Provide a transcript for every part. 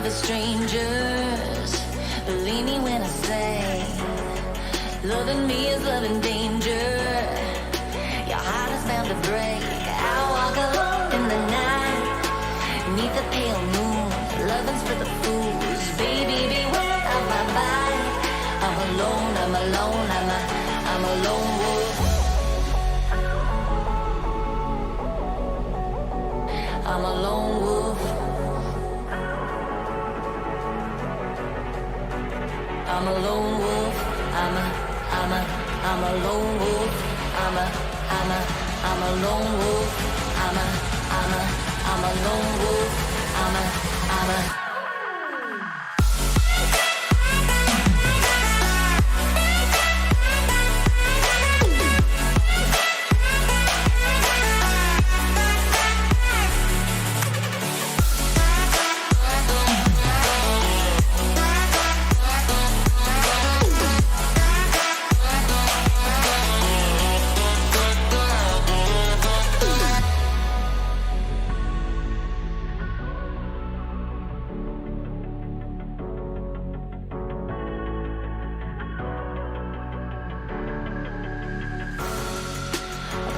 The strangers, believe me when I say, loving me is loving danger. Your heart is bound to break. I walk alone in the night, neath the pale moon. Loving's for the fools. Baby, beware of my bite. I'm alone, I'm alone, I'm a lone wolf. I'm a lone wolf. I'm a lone wolf. I'm a lone wolf. I'm a lone wolf. I'm a lone wolf. I'm a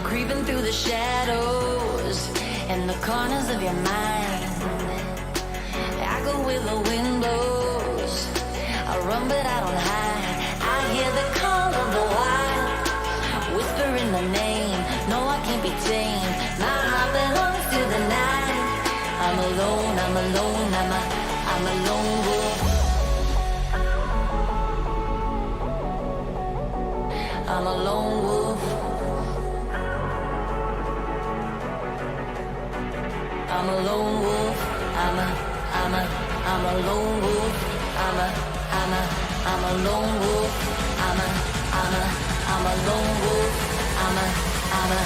creeping through the shadows and the corners of your mind. I go where the wind blows. I run run, but I don't hide. I hear the call of the wild, whispering my name. No, I can't be tamed. My heart belongs to the night. I'm alone, I'm alone, I'm a lone wolf. I'm a lone wolf. I'm a lone wolf. I'm a lone wolf. I'm a lone wolf. I'm a lone wolf. I'm a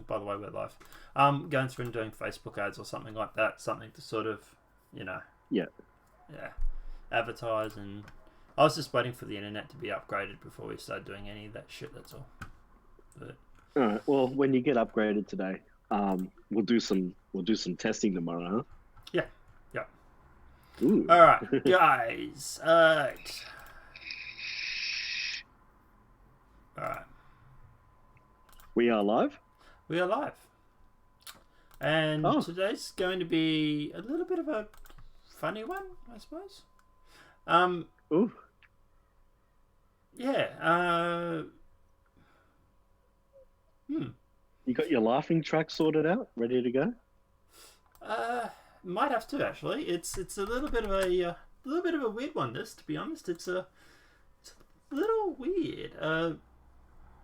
by the way, we're live. Going through and doing Facebook ads or something like that, something to sort of, yeah, advertise. And I was just waiting for the internet to be upgraded before we started doing any of that shit. That's all. But... all right. Well, when you get upgraded today, we'll do some testing tomorrow, huh? Yeah. Ooh. All right, guys. All right. We are live. We are live. And today's going to be a little bit of a funny one, I suppose. Ooh. Yeah. You got your laughing track sorted out, ready to go? Might have to actually. It's a little bit of a weird one. This, to be honest, it's a little weird.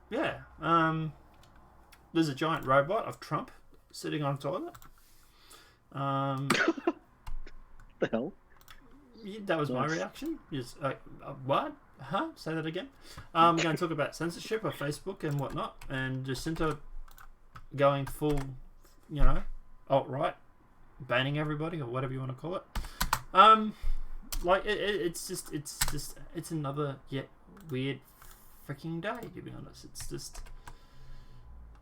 Yeah. There's a giant robot of Trump sitting on a toilet. The hell? Yeah, that was my reaction. Is what? Huh? Say that again. I'm going to talk about censorship of Facebook and whatnot, and Jacinda going full, alt-right, banning everybody or whatever you want to call it. It's another yet weird freaking day, to be honest. It's just.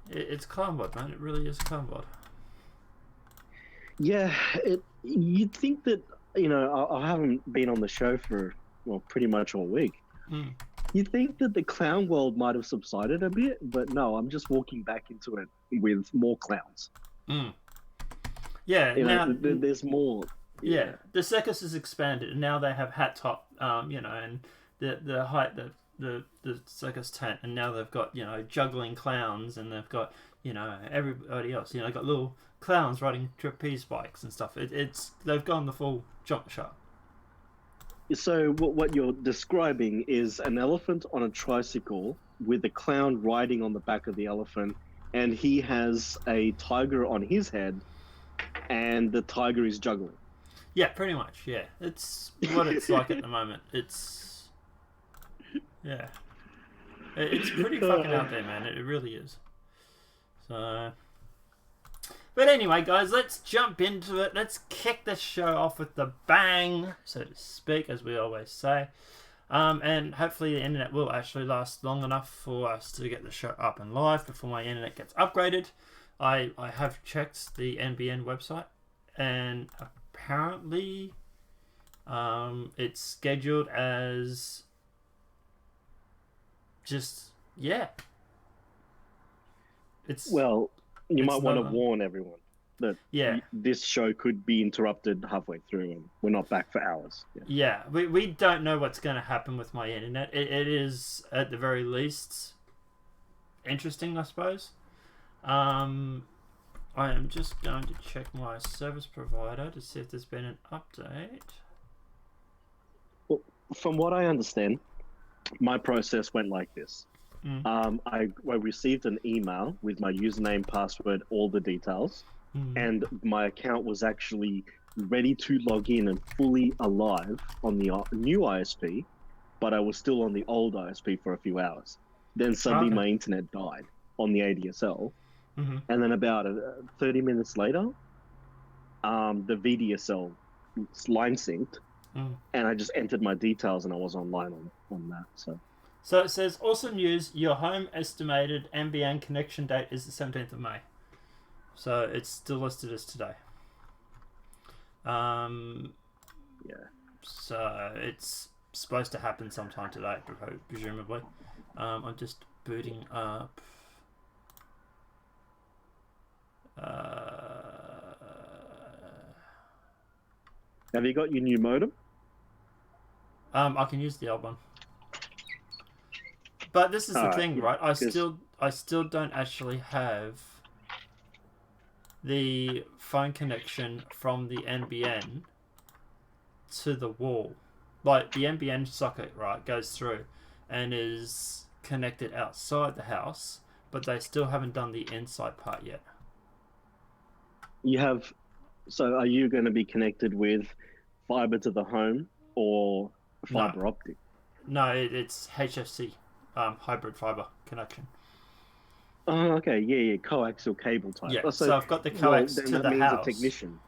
It's clownbot, man. It really is clownbot. Yeah, you'd think that, I haven't been on the show for, pretty much all week. You'd think that the clown world might have subsided a bit, but no, I'm just walking back into it with more clowns. Yeah, now there's more. Yeah, the circus has expanded, and now they have hat top, and the height that. The circus tent, and now they've got juggling clowns, and they've got everybody else. They've got little clowns riding trapeze bikes and stuff. They've gone the full jump shot. So what you're describing is an elephant on a tricycle with a clown riding on the back of the elephant, and he has a tiger on his head, and the tiger is juggling. Yeah, pretty much. Yeah, it's what it's like at the moment. Yeah, it's pretty fucking out there, man. It really is. So, but anyway, guys, let's jump into it. Let's kick the show off with the bang, so to speak, as we always say. And hopefully the internet will actually last long enough for us to get the show up and live before my internet gets upgraded. I have checked the NBN website, and apparently, it's scheduled as. It's well, you might want to warn everyone that this show could be interrupted halfway through, and we're not back for hours. Yeah, we don't know what's going to happen with my internet. It is at the very least interesting, I suppose. I am just going to check my service provider to see if there's been an update. Well, from what I understand, my process went like this. I received an email with my username, password, all the details, and my account was actually ready to log in and fully alive on the new ISP, but I was still on the old ISP for a few hours. Then suddenly Okay. my internet died on the ADSL, Mm-hmm. and then about 30 minutes later, the VDSL line synced, Mm. and I just entered my details and I was online on that. So it says, awesome news, your home estimated NBN connection date is the 17th of May. So it's still listed as today. Yeah. So it's supposed to happen sometime today, presumably. I'm just booting up. Have you got your new modem? I can use the old one. But this is the thing, right? I still don't actually have the phone connection from the NBN to the wall. Like the NBN socket, right, goes through and is connected outside the house, but they still haven't done the inside part yet. You have. So are you going to be connected with fiber to the home or fiber optic? No, it's HFC, hybrid fiber connection. Oh, okay, yeah, coaxial cable type. Yeah, Oh, so I've got the coax then to that the means house. a technician.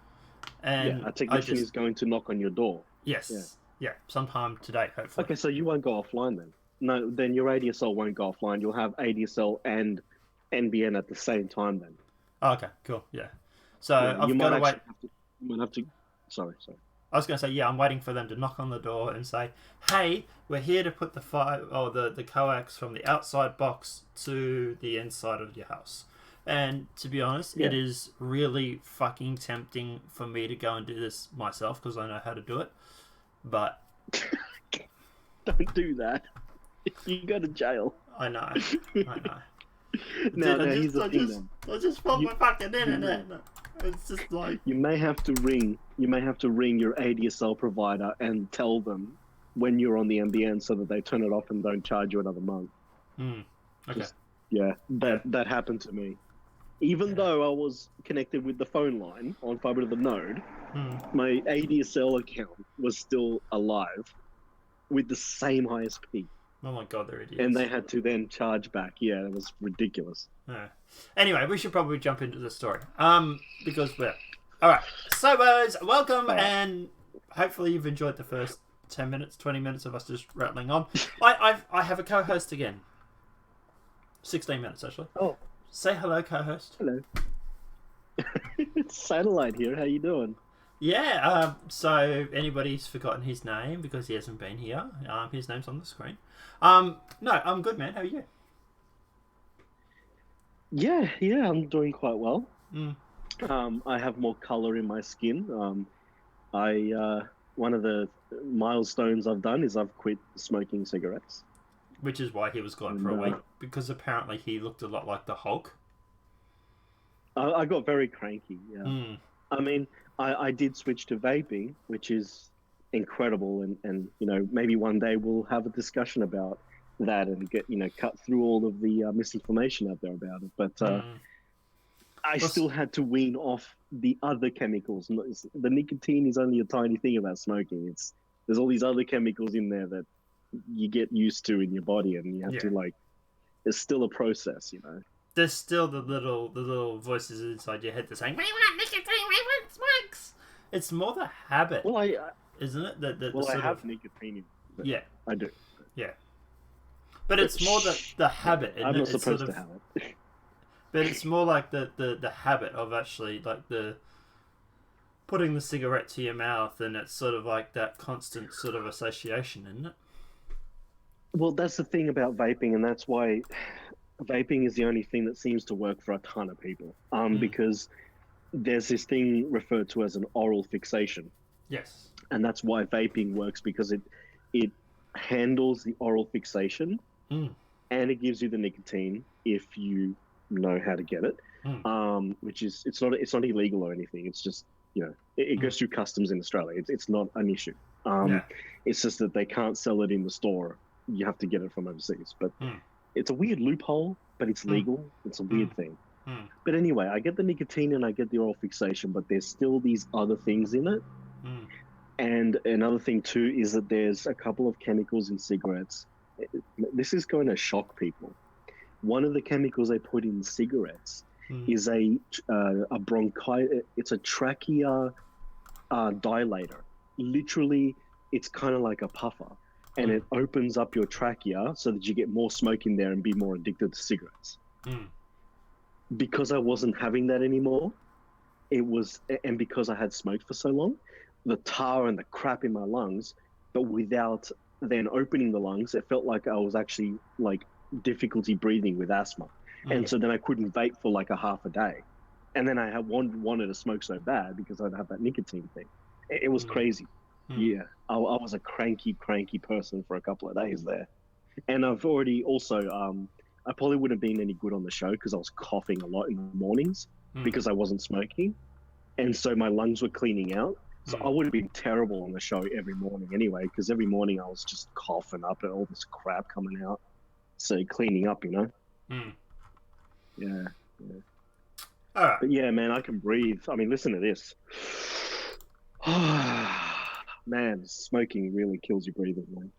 And a technician is going to knock on your door. Yes. Yeah, sometime today, hopefully. Okay, so you won't go offline then. No, then your ADSL won't go offline. You'll have ADSL and NBN at the same time then. Oh, okay, cool, yeah. So I've got to wait. You might have to. Sorry. I was going to say, yeah, I'm waiting for them to knock on the door and say, hey, we're here to put the coax from the outside box to the inside of your house. And to be honest, it is really fucking tempting for me to go and do this myself because I know how to do it. But don't do that. You go to jail. I know. Now, here's the thing then. I just want my fucking internet. It's just like you may have to ring your ADSL provider and tell them when you're on the NBN so that they turn it off and don't charge you another month. Okay. That happened to me. Even though I was connected with the phone line on fiber to the node, my ADSL account was still alive with the same ISP. Oh my god, they're idiots. And they had to then charge back. Yeah, it was ridiculous. Anyway, we should probably jump into the story. Because we're... Alright, so welcome, and hopefully you've enjoyed the first 10 minutes, 20 minutes of us just rattling on. I have a co-host again. 16 minutes, actually. Oh. Say hello, co-host. Hello. It's Satellite here. How you doing? Yeah, so anybody's forgotten his name because he hasn't been here. His name's on the screen. No, I'm good, man. How are you? Yeah, I'm doing quite well. I have more color in my skin. One of the milestones I've done is I've quit smoking cigarettes. Which is why he was gone for a week, because apparently he looked a lot like the Hulk. I got very cranky, yeah. I mean, I did switch to vaping, which is incredible, and maybe one day we'll have a discussion about that and get cut through all of the misinformation out there about it. But I still had to wean off the other chemicals. The nicotine is only a tiny thing about smoking. There's all these other chemicals in there that you get used to in your body, and you have to it's still a process, There's still the little voices inside your head that saying, "We want nicotine, we want smokes." It's more the habit, isn't it? I have nicotine. Yeah, I do. Yeah, but it's more the habit. I'm not supposed to have it. But it's more like the habit of actually like the putting the cigarette to your mouth, and it's sort of like that constant sort of association, isn't it? Well, that's the thing about vaping, and that's why vaping is the only thing that seems to work for a ton of people. Because there's this thing referred to as an oral fixation. Yes. And that's why vaping works, because it handles the oral fixation, and it gives you the nicotine if you know how to get it. Which is it's not illegal or anything. It's just it goes through customs in Australia. It's not an issue. It's just that they can't sell it in the store. You have to get it from overseas. But it's a weird loophole, but it's legal. It's a weird thing. But anyway, I get the nicotine and I get the oral fixation, but there's still these other things in it. And another thing too is that there's a couple of chemicals in cigarettes this is going to shock people. One of the chemicals they put in cigarettes is a bronchi. It's a trachea dilator. Literally, it's kind of like a puffer, and it opens up your trachea so that you get more smoke in there and be more addicted to cigarettes. Because I wasn't having that anymore, and because I had smoked for so long, the tar and the crap in my lungs, but without then opening the lungs, it felt like I was actually like difficulty breathing with asthma. And so then I couldn't vape for like a half a day. And then I had wanted to smoke so bad because I'd have that nicotine thing. It was crazy. Yeah, I was a cranky person for a couple of days there. And I've already also, I probably wouldn't have been any good on the show because I was coughing a lot in the mornings because I wasn't smoking. And so my lungs were cleaning out. So I would have been terrible on the show every morning anyway, because every morning I was just coughing up and all this crap coming out. So cleaning up, you know? Yeah. All right. But yeah, man, I can breathe. I mean, listen to this. Man, smoking really kills your breathing, man.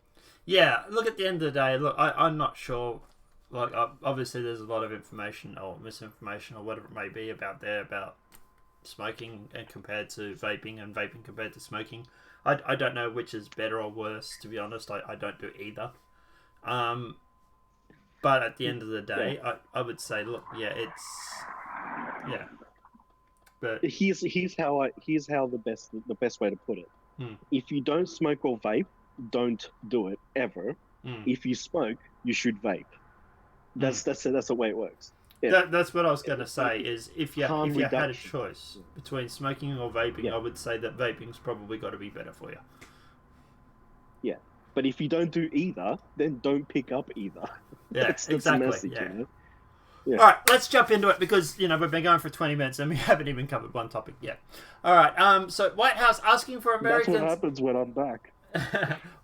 Yeah, look, at the end of the day, look, I'm not sure. Like, obviously there's a lot of information or misinformation or whatever it may be about smoking and compared to vaping and vaping compared to smoking. I don't know which is better or worse, to be honest. I don't do either. But at the end of the day, I would say, look, but here's how the best way to put it. If you don't smoke or vape, don't do it ever. If you smoke, you should vape. That's the way it works. Yeah. That's what I was going to say. Is if you had a choice between smoking or vaping, I would say that vaping's probably got to be better for you. Yeah, but if you don't do either, then don't pick up either. Yeah, that's exactly. The message, yeah. You know? Yeah. All right, let's jump into it because we've been going for 20 minutes and we haven't even covered one topic yet. All right. So White House asking for Americans. That's what happens when I'm back.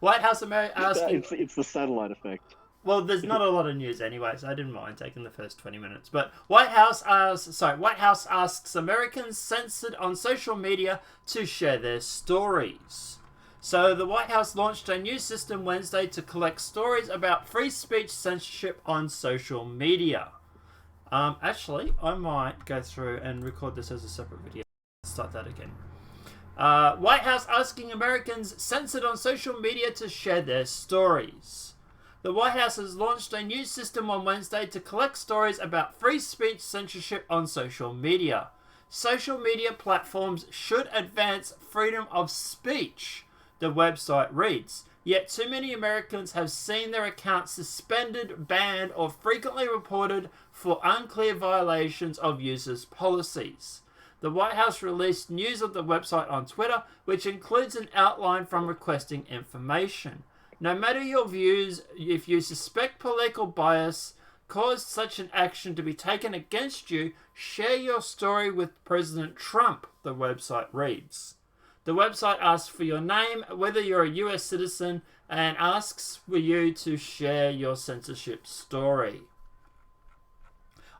White House asking. It's the satellite effect. Well, there's not a lot of news anyway, so I didn't mind taking the first 20 minutes. But White House asks Americans censored on social media to share their stories. So the White House launched a new system Wednesday to collect stories about free speech censorship on social media. Actually, I might go through and record this as a separate video. Let's start that again. White House asking Americans censored on social media to share their stories. The White House has launched a new system on Wednesday to collect stories about free speech censorship on social media. Social media platforms should advance freedom of speech, the website reads. Yet too many Americans have seen their accounts suspended, banned, or frequently reported for unclear violations of users' policies. The White House released news of the website on Twitter, which includes an outline from requesting information. No matter your views, if you suspect political bias caused such an action to be taken against you, share your story with President Trump, the website reads. The website asks for your name, whether you're a US citizen, and asks for you to share your censorship story.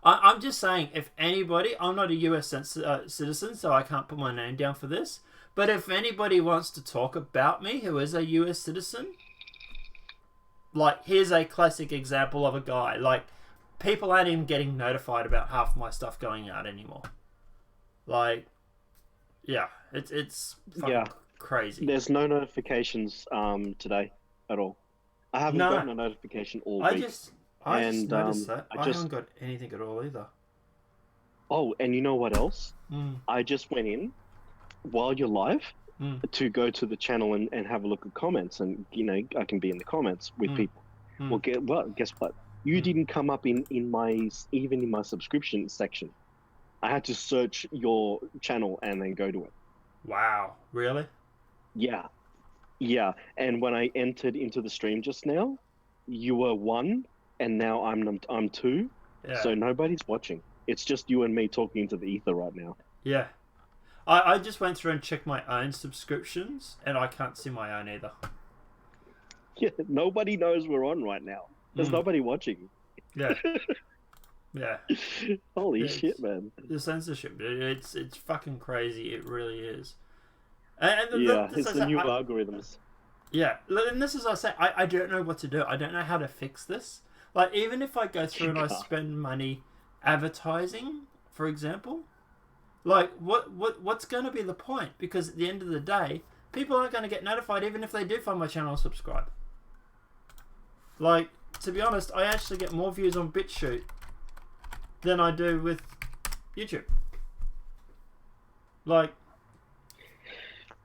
I'm just saying, if anybody, I'm not a US citizen, so I can't put my name down for this, but if anybody wants to talk about me who is a US citizen, like, here's a classic example of a guy. Like, people aren't even getting notified about half my stuff going out anymore. Like, yeah, it's fucking crazy. There's no notifications today at all. I haven't gotten a notification all week. I just noticed that. I haven't got anything at all either. Oh, and you know what else? I just went in while you're live to go to the channel and have a look at comments, and I can be in the comments with people. Well, guess what? You didn't come up in my subscription section. I had to search your channel and then go to it. Wow, really? Yeah. And when I entered into the stream just now, you were 1, and now I'm 2. Yeah. So nobody's watching. It's just you and me talking into the ether right now. Yeah. I just went through and checked my own subscriptions, and I can't see my own either. Yeah, nobody knows we're on right now. There's nobody watching. Yeah. Yeah. Holy shit, man. The censorship, it's fucking crazy. It really is. It's the new algorithms. Yeah, and this is what I say. I don't know what to do. I don't know how to fix this. Like, even if I go through and I spend money advertising, for example, like, what's going to be the point? Because at the end of the day, people aren't going to get notified even if they do find my channel and subscribe. Like, to be honest, I actually get more views on Chute than I do with YouTube. Like,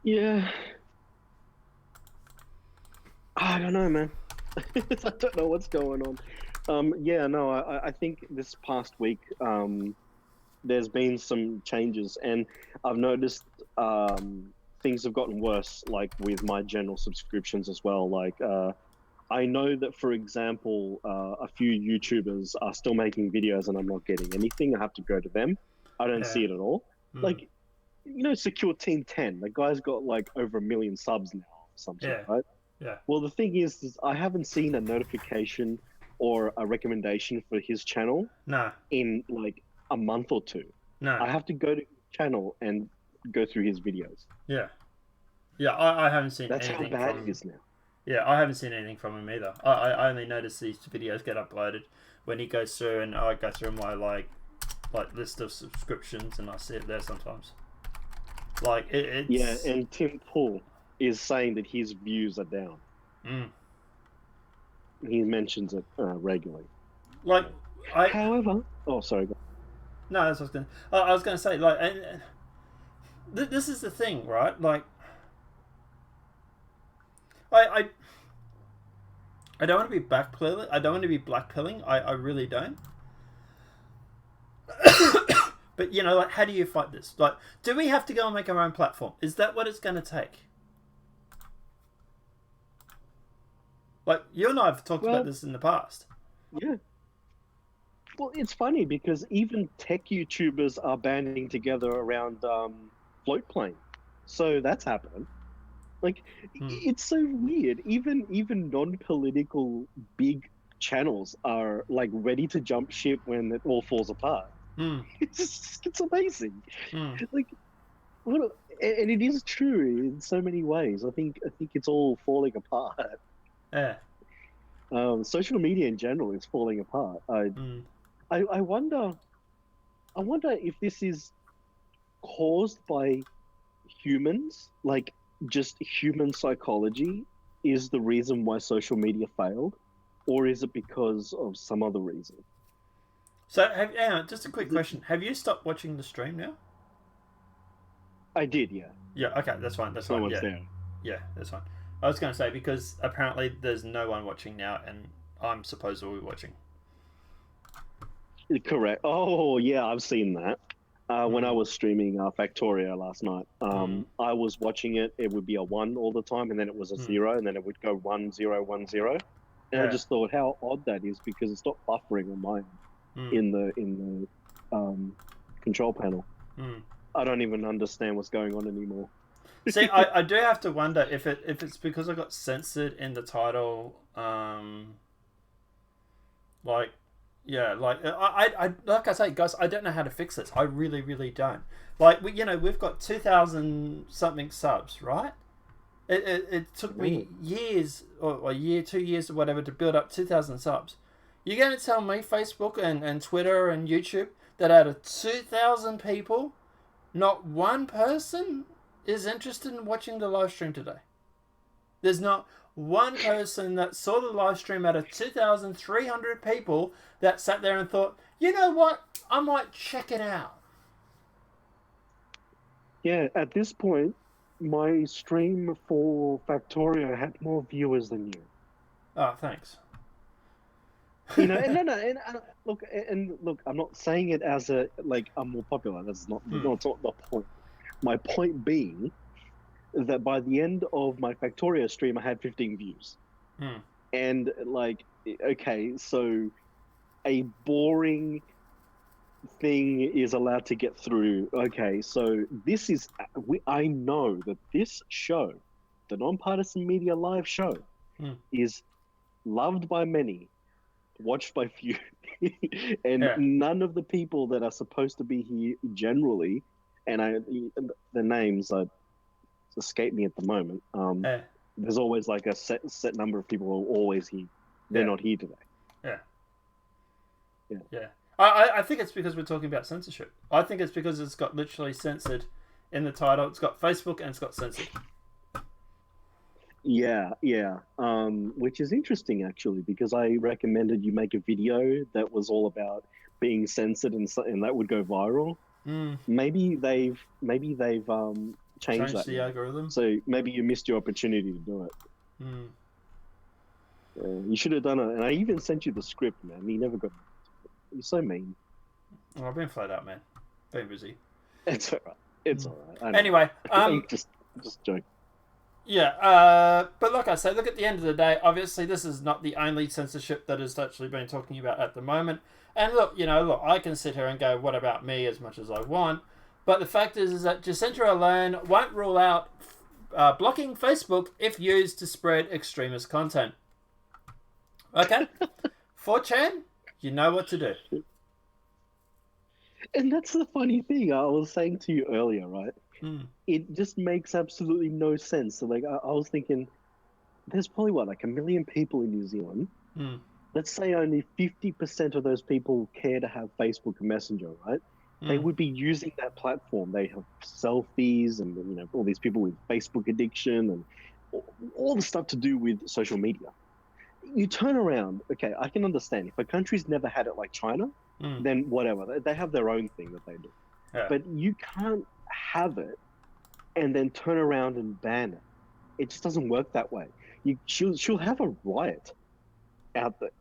yeah. I don't know, man. I don't know what's going on. Yeah, no, I think this past week, there's been some changes, and I've noticed things have gotten worse, like with my general subscriptions as well. Like, I know that, for example, a few YouTubers are still making videos and I'm not getting anything. I have to go to them. I don't see it at all. Like, Secure Team 10, the guy's got like over 1 million subs now or something, right? Yeah. Well, the thing is I haven't seen a notification or a recommendation for his channel in like a month or two. I have to go to his channel and go through his videos. Yeah. Yeah, I haven't seen That's anything how bad from it is now. Yeah, I haven't seen anything from him either. I only notice these videos get uploaded when he goes through, and I go through my like list of subscriptions, and I see it there sometimes. Like it's... Yeah, and Tim Pool is saying that his views are down. He mentions it regularly. Like, however, oh sorry. No, that's what I was going to say. Like, this is the thing, right? Like, I don't want to be backpedaling. I don't want to be blackpilling. I really don't. But like, how do you fight this? Like, do we have to go and make our own platform? Is that what it's going to take? Like, you and I have talked about this in the past. Yeah. Well, it's funny because even tech YouTubers are banding together around float plane, so that's happening. Like, it's so weird. Even non-political big channels are like ready to jump ship when it all falls apart. It's amazing. Like, and it is true in so many ways. I think it's all falling apart. Yeah. Social media in general is falling apart. I wonder if this is caused by humans, like just human psychology is the reason why social media failed, or is it because of some other reason? So, just a quick question. Have you stopped watching the stream now? I did, yeah. Yeah, okay, that's fine. That's fine. No one's there. Yeah, that's fine. I was going to say, because apparently there's no one watching now, and I'm supposedly watching. Correct. Oh, yeah, I've seen that. When I was streaming Factoria last night, I was watching it. It would be a 1 all the time, and then it was a 0, and then it would go 1 0 1 0. And I just thought how odd that is, because it's not buffering on mine in the control panel. I don't even understand what's going on anymore. See, I do have to wonder if it's because I got censored in the title. Like I like I say, guys, I don't know how to fix this. I really, really don't. Like, we've got 2,000 something subs, right? It took me years, or a year, 2 years, or whatever, to build up 2,000 subs. You're going to tell me Facebook and Twitter and YouTube that out of 2,000 people, not one person is interested in watching the live stream today? There's not one person that saw the live stream out of 2,300 people that sat there and thought, you know what, I might check it out. Yeah, at this point, my stream for Factoria had more viewers than you. Oh, thanks. Look, I'm not saying it as I'm more popular. That's not the point. My point being that by the end of my Factoria stream, I had 15 views. And okay, so a boring thing is allowed to get through. Okay, so I know that this show, the Nonpartisan Media Live show, is loved by many, watched by few, and none of the people that are supposed to be here generally, and the names escape me at the moment. there's always like a set number of people who are always here. They're not here today. Yeah. Yeah. Yeah. I think it's because we're talking about censorship. I think it's because it's got literally censored in the title. It's got Facebook and it's got censored. Yeah. Which is interesting actually, because I recommended you make a video that was all about being censored and that would go viral. Maybe they've changed that the algorithm. So maybe you missed your opportunity to do it. You should have done it, and I even sent you the script, man. You never got. You're so mean. Oh, I've been flat out, man. Been busy. It's all right. It's all right. Anyway, just joking. Yeah, but like I say, look, at the end of the day, obviously this is not the only censorship that is actually been talking about at the moment. And look, I can sit here and go, what about me, as much as I want. But the fact is that Jacinda Ardern won't rule out blocking Facebook if used to spread extremist content. Okay? 4chan, you know what to do. And that's the funny thing I was saying to you earlier, right? It just makes absolutely no sense. So, like, I was thinking, there's probably, like 1 million people in New Zealand. Let's say only 50% of those people care to have Facebook Messenger, right? They would be using that platform. They have selfies and, all these people with Facebook addiction and all the stuff to do with social media. You turn around, okay, I can understand. If a country's never had it like China, then whatever. They have their own thing that they do. Yeah. But you can't have it and then turn around and ban it. It just doesn't work that way. She'll have a riot out there.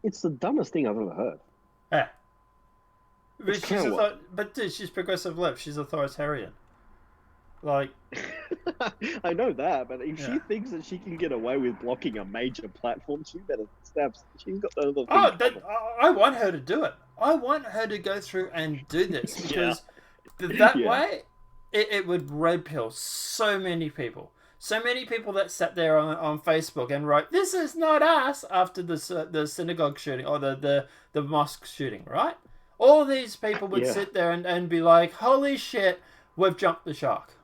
It's the dumbest thing I've ever heard. Yeah. But dude, she's progressive left. She's authoritarian. Like, I know that, but if she thinks that she can get away with blocking a major platform, she better snap. She's got the other thing. I want her to do it. I want her to go through and do this because that way it would red pill so many people. So many people that sat there on Facebook and wrote, "This is not us," after the synagogue shooting or the mosque shooting, right? All these people would sit there and be like, "Holy shit, we've jumped the shark."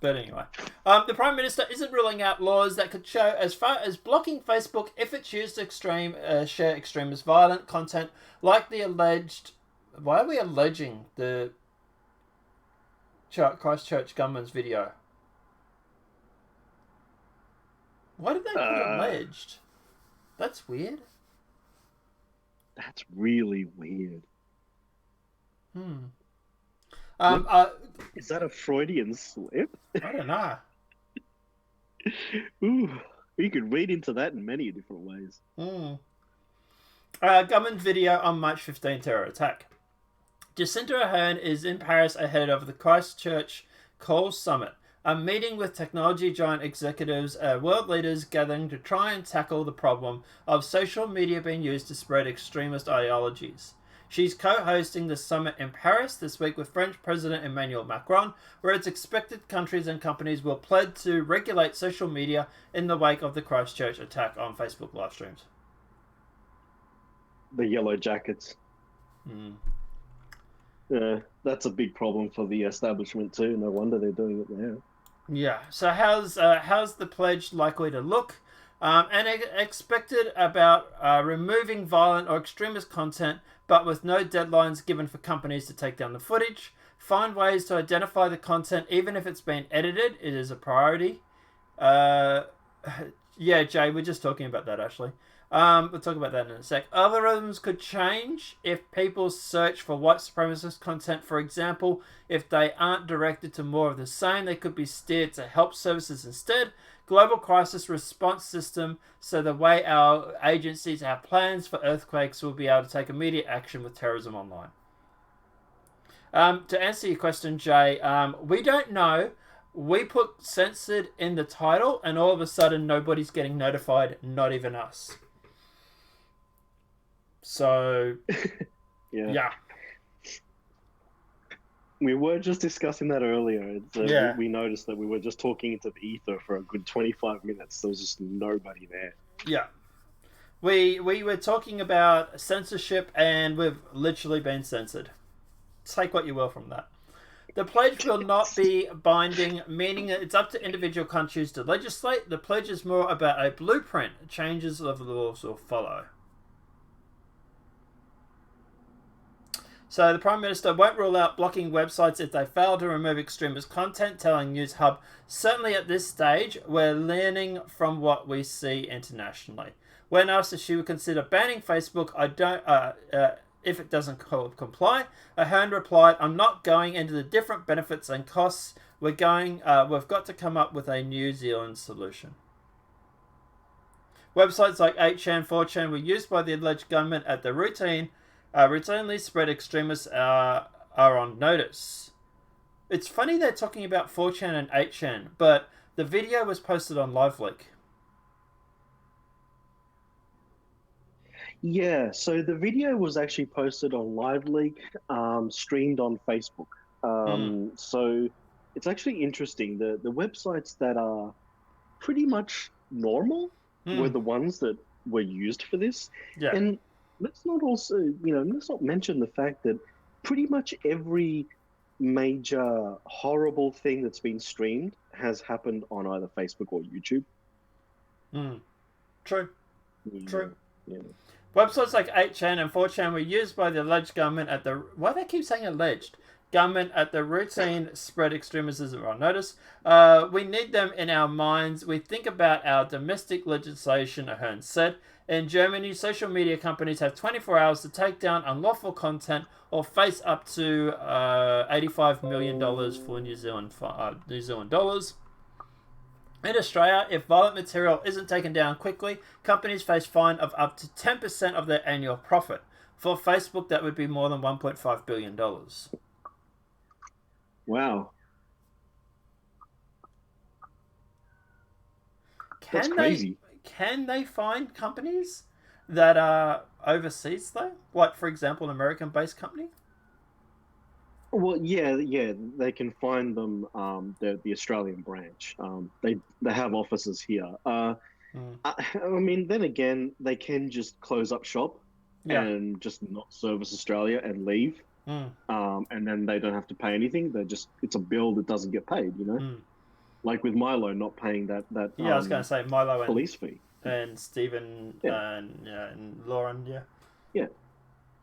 But anyway, the Prime Minister isn't ruling out laws that could show as far as blocking Facebook if it's used to share extremist violent content like the alleged... Why are we alleging the Christchurch gunman's video? Why did they put alleged? That's weird. That's really weird. Is that a Freudian slip? I don't know. Ooh, you could read into that in many different ways. Government video on March 15 terror attack. Jacinda Ardern is in Paris ahead of the Christchurch Coal Summit, a meeting with technology giant executives, world leaders gathering to try and tackle the problem of social media being used to spread extremist ideologies. She's co-hosting the summit in Paris this week with French President Emmanuel Macron, where it's expected countries and companies will pledge to regulate social media in the wake of the Christchurch attack on Facebook live streams. The yellow jackets. That's a big problem for the establishment too. No wonder they're doing it there. Yeah. So how's the pledge likely to look? And expected about removing violent or extremist content, but with no deadlines given for companies to take down the footage. Find ways to identify the content, even if it's been edited. It is a priority. Yeah, Jay, we're just talking about that, actually. We'll talk about that in a sec. Algorithms could change if people search for white supremacist content. For example, if they aren't directed to more of the same, they could be steered to help services instead. Global crisis response system, so the way our agencies have plans for earthquakes will be able to take immediate action with terrorism online. To answer your question, Jay, we don't know. We put censored in the title, and all of a sudden nobody's getting notified, not even us. So, yeah. We were just discussing that earlier. We noticed that we were just talking into the ether for a good 25 minutes. There was just nobody there. Yeah. We were talking about censorship, and we've literally been censored. Take what you will from that. The pledge will not be binding, meaning that it's up to individual countries to legislate. The pledge is more about a blueprint. Changes of the laws will follow. So the Prime Minister won't rule out blocking websites if they fail to remove extremist content, telling News Hub. Certainly at this stage, we're learning from what we see internationally. When asked if she would consider banning Facebook, if it doesn't comply, Ahern replied, "I'm not going into the different benefits and costs. We've got to come up with a New Zealand solution." Websites like 8chan, 4chan were used by the alleged government at the routinely spread extremists are on notice. It's funny they're talking about 4chan and 8chan, but the video was posted on LiveLeak. Yeah, so the video was actually posted on LiveLeak, streamed on Facebook. So it's actually interesting. The websites that are pretty much normal were the ones that were used for this. Yeah. And let's not mention the fact that pretty much every major horrible thing that's been streamed has happened on either Facebook or YouTube. True. Yeah. True. Yeah. Websites like 8chan and 4chan were used by the alleged government at the... Why do they keep saying alleged? Government at the routine spread extremism on notice. We need them in our minds. We think about our domestic legislation, Ahern said. In Germany, social media companies have 24 hours to take down unlawful content or face up to $85 million for New Zealand dollars. In Australia, if violent material isn't taken down quickly, companies face fine of up to 10% of their annual profit. For Facebook, that would be more than $1.5 billion. Wow. That's crazy. Can they find companies that are overseas, though? Like, for example, an American-based company? Well, yeah, they can find them. The Australian branch. They have offices here. I mean, then again, they can just close up shop and just not service Australia and leave. And then they don't have to pay anything. It's a bill that doesn't get paid. Like with Milo not paying that. I was going to say Milo and police fee. And Stephen and Lauren. Yeah.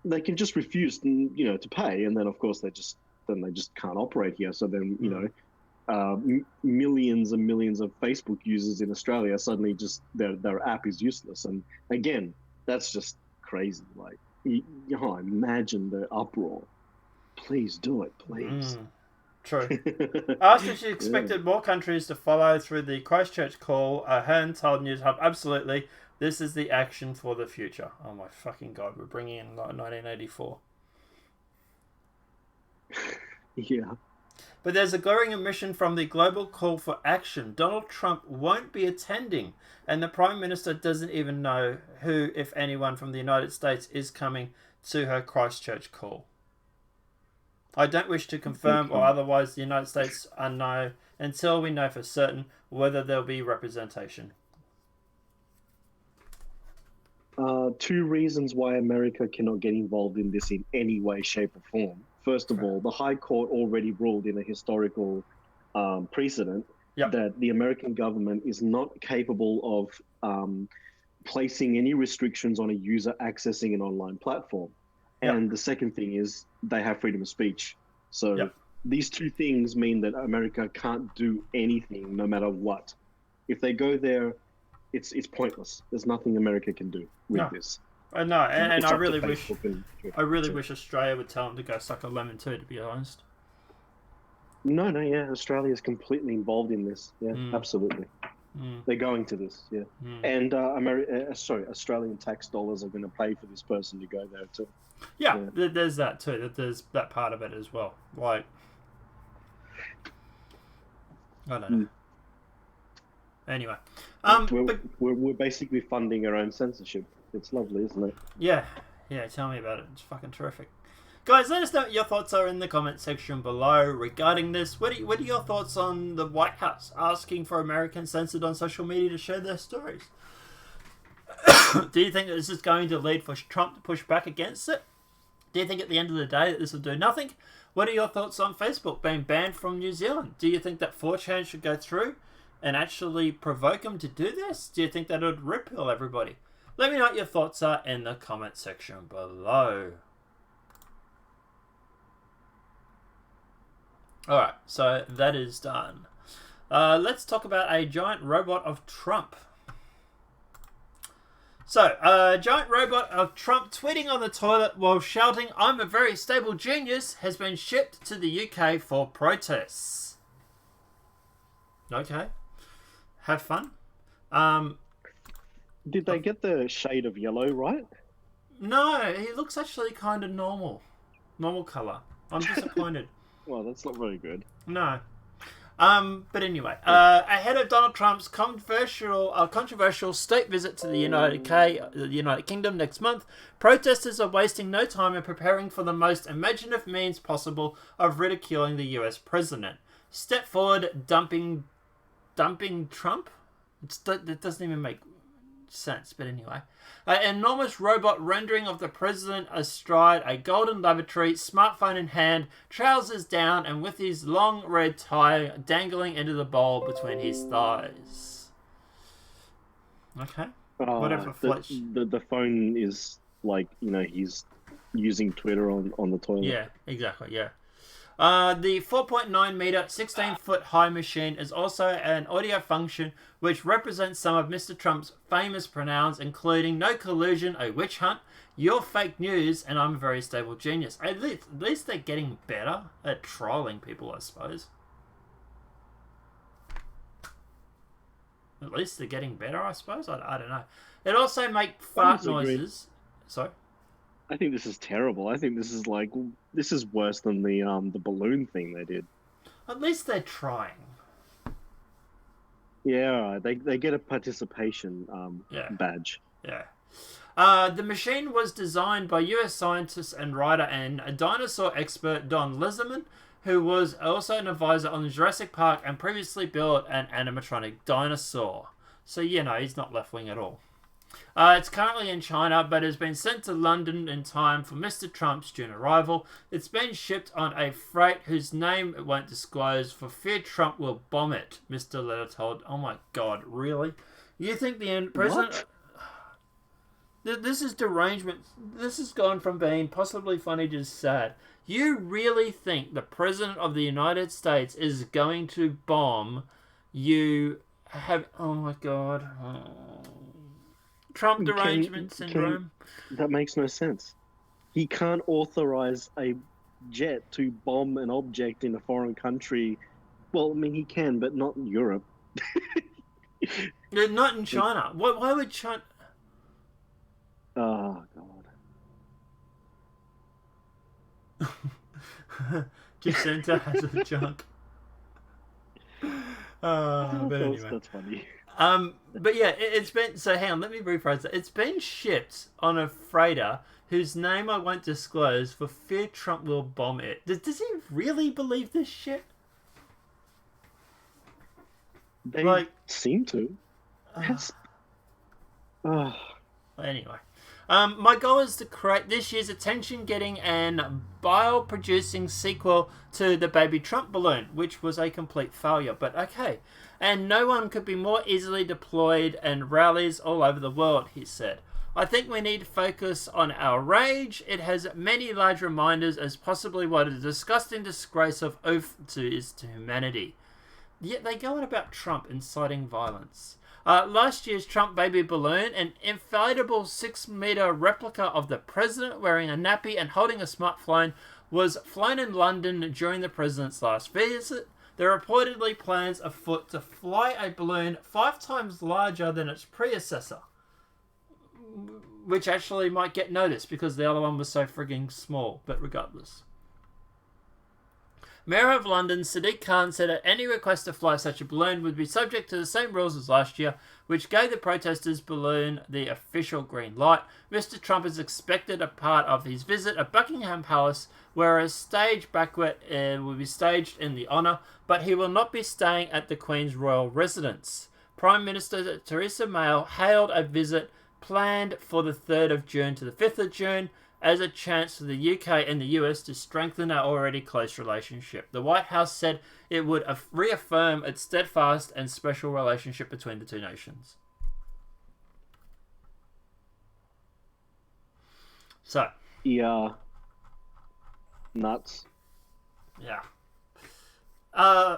They can just refuse, to pay, and then of course they just can't operate here. So then millions and millions of Facebook users in Australia suddenly just their app is useless. And again, that's just crazy. Like, imagine the uproar. Please do it, please. True. Asked if she expected more countries to follow through the Christchurch call, Ahern told News Hub, "Absolutely. This is the action for the future." Oh my fucking god, we're bringing in 1984. Yeah. But there's a glaring omission from the global call for action. Donald Trump won't be attending, and the Prime Minister doesn't even know who, if anyone, from the United States is coming to her Christchurch call. I don't wish to confirm or otherwise the United States unknown until we know for certain whether there'll be representation. 2 reasons why America cannot get involved in this in any way, shape, or form. First of all, the High Court already ruled in a historical precedent that the American government is not capable of placing any restrictions on a user accessing an online platform. And the second thing is they have freedom of speech. So these 2 things mean that America can't do anything no matter what. If they go there, it's pointless. There's nothing America can do with this. No, and I really wish Australia would tell them to go suck a lemon too, to be honest. No, Australia is completely involved in this. Yeah, absolutely. They're going to this, and Australian tax dollars are going to pay for this person to go there too. Yeah, there's that too. There's that part of it as well. Like, I don't know. Anyway, we're basically funding our own censorship. It's lovely, isn't it? Yeah. Tell me about it. It's fucking terrific. Guys, let us know what your thoughts are in the comment section below regarding this. What are your thoughts on the White House asking for Americans censored on social media to share their stories? Do you think that this is going to lead for Trump to push back against it? Do you think at the end of the day that this will do nothing? What are your thoughts on Facebook being banned from New Zealand? Do you think that 4chan should go through and actually provoke them to do this? Do you think that would repeal everybody? Let me know what your thoughts are in the comment section below. Alright, so that is done. Let's talk about a giant robot of Trump. So, a giant robot of Trump tweeting on the toilet while shouting, "I'm a very stable genius," has been shipped to the UK for protests. Okay. Have fun. Did they get the shade of yellow right? No, he looks actually kind of normal. Normal colour. I'm disappointed. Well, that's not very good. No. But anyway, ahead of Donald Trump's controversial state visit to the United Kingdom next month, protesters are wasting no time in preparing for the most imaginative means possible of ridiculing the US president. Step forward, dumping Trump? It doesn't even make sense, but anyway. An enormous robot rendering of the president astride a golden lavatory, smartphone in hand, trousers down, and with his long red tie dangling into the bowl between his thighs. Okay. Whatever floats. The phone is like, he's using Twitter on the toilet. Yeah, exactly, yeah. The 4.9 meter, 16 foot high machine is also an audio function which represents some of Mr. Trump's famous pronouns, including "no collusion, a witch hunt," "you're fake news," and "I'm a very stable genius." At least they're getting better at trolling people, I suppose. At least they're getting better, I suppose. I don't know. It also makes fart noises. Sorry? I think this is terrible. I think this is worse than the balloon thing they did. At least they're trying. Yeah, they get a participation badge. Yeah. The machine was designed by US scientist and writer and a dinosaur expert Don Lisserman, who was also an advisor on Jurassic Park and previously built an animatronic dinosaur. So, he's not left-wing at all. It's currently in China, but has been sent to London in time for Mr. Trump's June arrival. It's been shipped on a freight whose name it won't disclose for fear Trump will bomb it, Mr. Letter told. Oh my God, really? You think the president... This is derangement. This has gone from being possibly funny to sad. You really think the President of the United States is going to bomb you? Oh my God. Trump derangement syndrome. That makes no sense. He can't authorize a jet to bomb an object in a foreign country. Well, I mean, he can, but not in Europe. Not in China. Why would China... Oh, God. Jacinda has a junk. But anyway. That's funny. But yeah, it's been... So hang on, let me rephrase that. It's been shipped on a freighter whose name I won't disclose for fear Trump will bomb it. Does he really believe this shit? They seem to. Anyway. My goal is to create this year's attention-getting and bile-producing sequel to the Baby Trump balloon, which was a complete failure, but okay. And no one could be more easily deployed and rallies all over the world, he said. I think we need to focus on our rage. It has many large reminders as possibly what a disgusting disgrace of oath is to humanity. Yet they go on about Trump inciting violence. Last year's Trump baby balloon, an inflatable 6-meter replica of the president wearing a nappy and holding a smartphone, was flown in London during the president's last visit. There are reportedly plans afoot to fly a balloon 5 times larger than its predecessor, which actually might get noticed because the other one was so frigging small, but regardless. Mayor of London Sadiq Khan said that any request to fly such a balloon would be subject to the same rules as last year, which gave the protesters' balloon the official green light. Mr. Trump is expected a part of his visit at Buckingham Palace, where a stage banquet will be staged in the honour, but he will not be staying at the Queen's royal residence. Prime Minister Theresa May hailed a visit planned for the 3rd of June to the 5th of June, as a chance for the UK and the US to strengthen our already close relationship. The White House said it would reaffirm its steadfast and special relationship between the two nations. So. Yeah. Nuts. Yeah.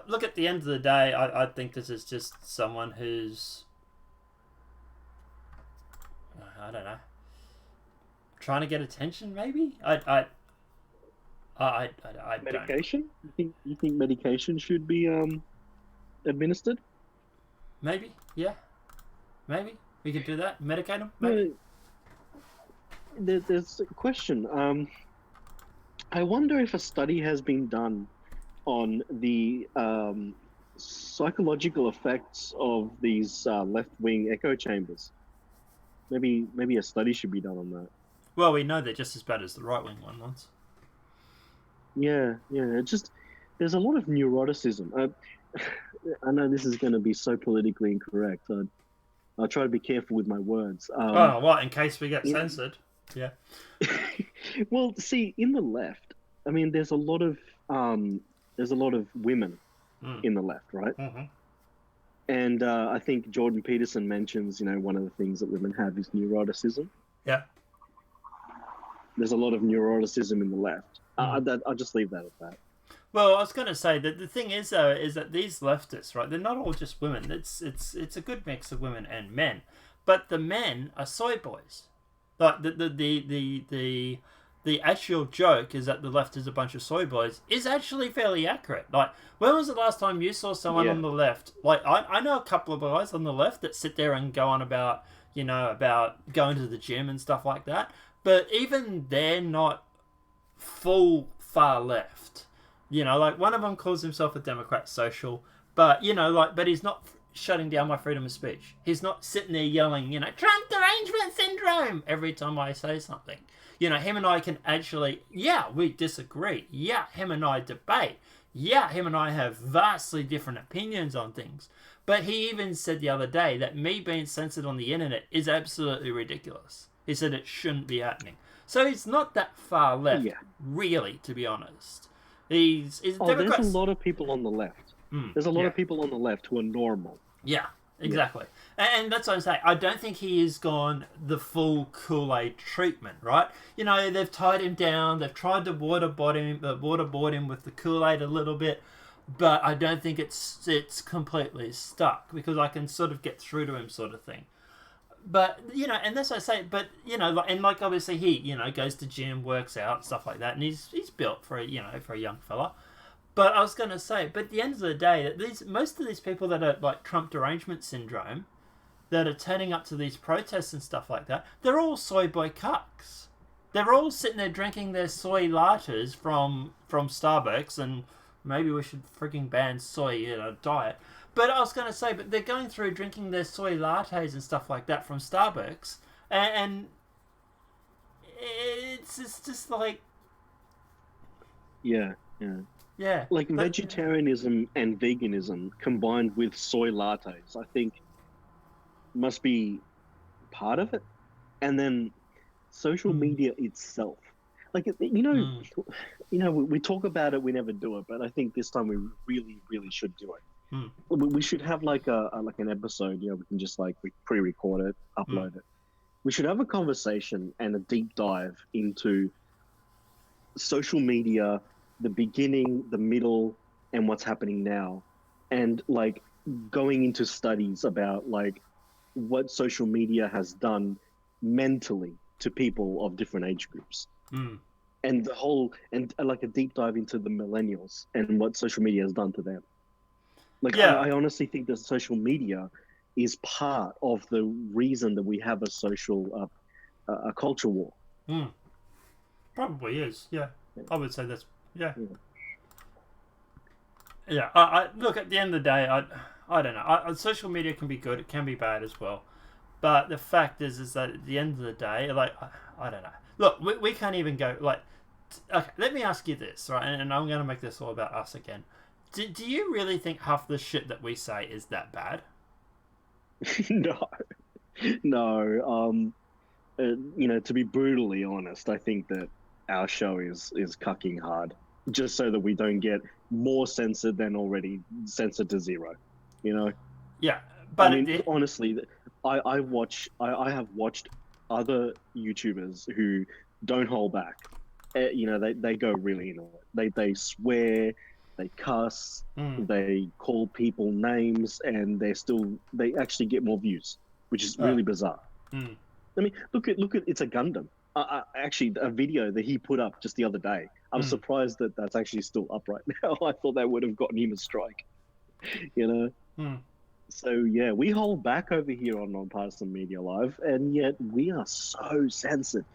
Look, at the end of the day, I think this is just someone who's, I don't know, trying to get attention. Maybe I medication. You think medication should be administered? Maybe, yeah, maybe we could do that. Medicate them. Maybe. There's a question. I wonder if a study has been done on the psychological effects of these left-wing echo chambers. Maybe a study should be done on that. Well, we know they're just as bad as the right-wing ones. Yeah. Just there's a lot of neuroticism. I know this is going to be so politically incorrect. I'll try to be careful with my words. What? In case we get censored? Yeah. Well, see, in the left, I mean, there's a lot of women in the left, right? Mm-hmm. And I think Jordan Peterson mentions, one of the things that women have is neuroticism. Yeah. There's a lot of neuroticism in the left. I'll just leave that at that. Well, I was going to say that the thing is, though, is that these leftists, right? They're not all just women. It's a good mix of women and men, but the men are soy boys. Like the actual joke is that the left is a bunch of soy boys is actually fairly accurate. Like, when was the last time you saw someone on the left? Like, I know a couple of guys on the left that sit there and go on about, about going to the gym and stuff like that. But even they're not full far left. Like, one of them calls himself a Democrat social, but, but he's not shutting down my freedom of speech. He's not sitting there yelling, Trump derangement syndrome every time I say something. Him and I can actually, we disagree. Him and I debate. Him and I have vastly different opinions on things. But he even said the other day that me being censored on the internet is absolutely ridiculous. He said it shouldn't be happening. So he's not that far left, really, to be honest. There's a lot of people on the left. There's a lot of people on the left who are normal. Yeah, exactly. And that's what I'm saying. I don't think he has gone the full Kool-Aid treatment, right? They've tied him down. They've tried to waterboard him with the Kool-Aid a little bit. But I don't think it's completely stuck, because I can sort of get through to him, sort of thing. But, and that's what I say, but, obviously he, goes to gym, works out, stuff like that, and he's built for a young fella. But I was going to say, but at the end of the day, most of these people that are like Trump derangement syndrome, that are turning up to these protests and stuff like that, they're all soy boy cucks. They're all sitting there drinking their soy lattes from Starbucks, and maybe we should freaking ban soy in our diet. But I was going to say, but they're going through drinking their soy lattes and stuff like that from Starbucks, and it's just like... Yeah. Like vegetarianism and veganism combined with soy lattes, I think, must be part of it. And then social media itself. Like, we talk about it, we never do it, but I think this time we really, really should do it. We should have like an episode, we can just we pre-record it, upload it. We should have a conversation and a deep dive into social media, the beginning, the middle, and what's happening now, and going into studies about what social media has done mentally to people of different age groups, and a deep dive into the millennials and what social media has done to them. I honestly think that social media is part of the reason that we have a social a culture war. Probably is. Yeah, I would say that's. Yeah. I look, at the end of the day, I don't know. Social media can be good. It can be bad as well. But the fact is that at the end of the day, I don't know. Look, we can't even go okay, let me ask you this, right? And I'm going to make this all about us again. Do you really think half the shit that we say is that bad? No. to be brutally honest, I think that our show is cucking hard, just so that we don't get more censored than already censored to zero. You know. Yeah, but I mean, honestly, I have watched other YouTubers who don't hold back. They go really into it. They swear, they cuss, they call people names, and they actually get more views, which is really bizarre. I mean, look at it's a Gundam. Actually, a video that he put up just the other day. I'm surprised that that's actually still up right now. I thought that would have gotten him a strike. You know. So yeah, we hold back over here on Nonpartisan Media Live, and yet we are so censored.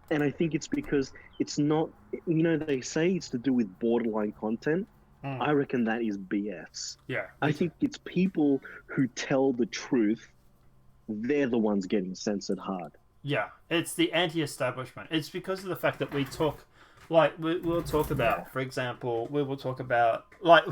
And I think it's because it's not. They say it's to do with borderline content. I reckon that is BS. Yeah. I think it's people who tell the truth. They're the ones getting censored hard. Yeah, it's the anti-establishment. It's because of the fact that we talk, like, we'll talk about, for example, we will talk about, like,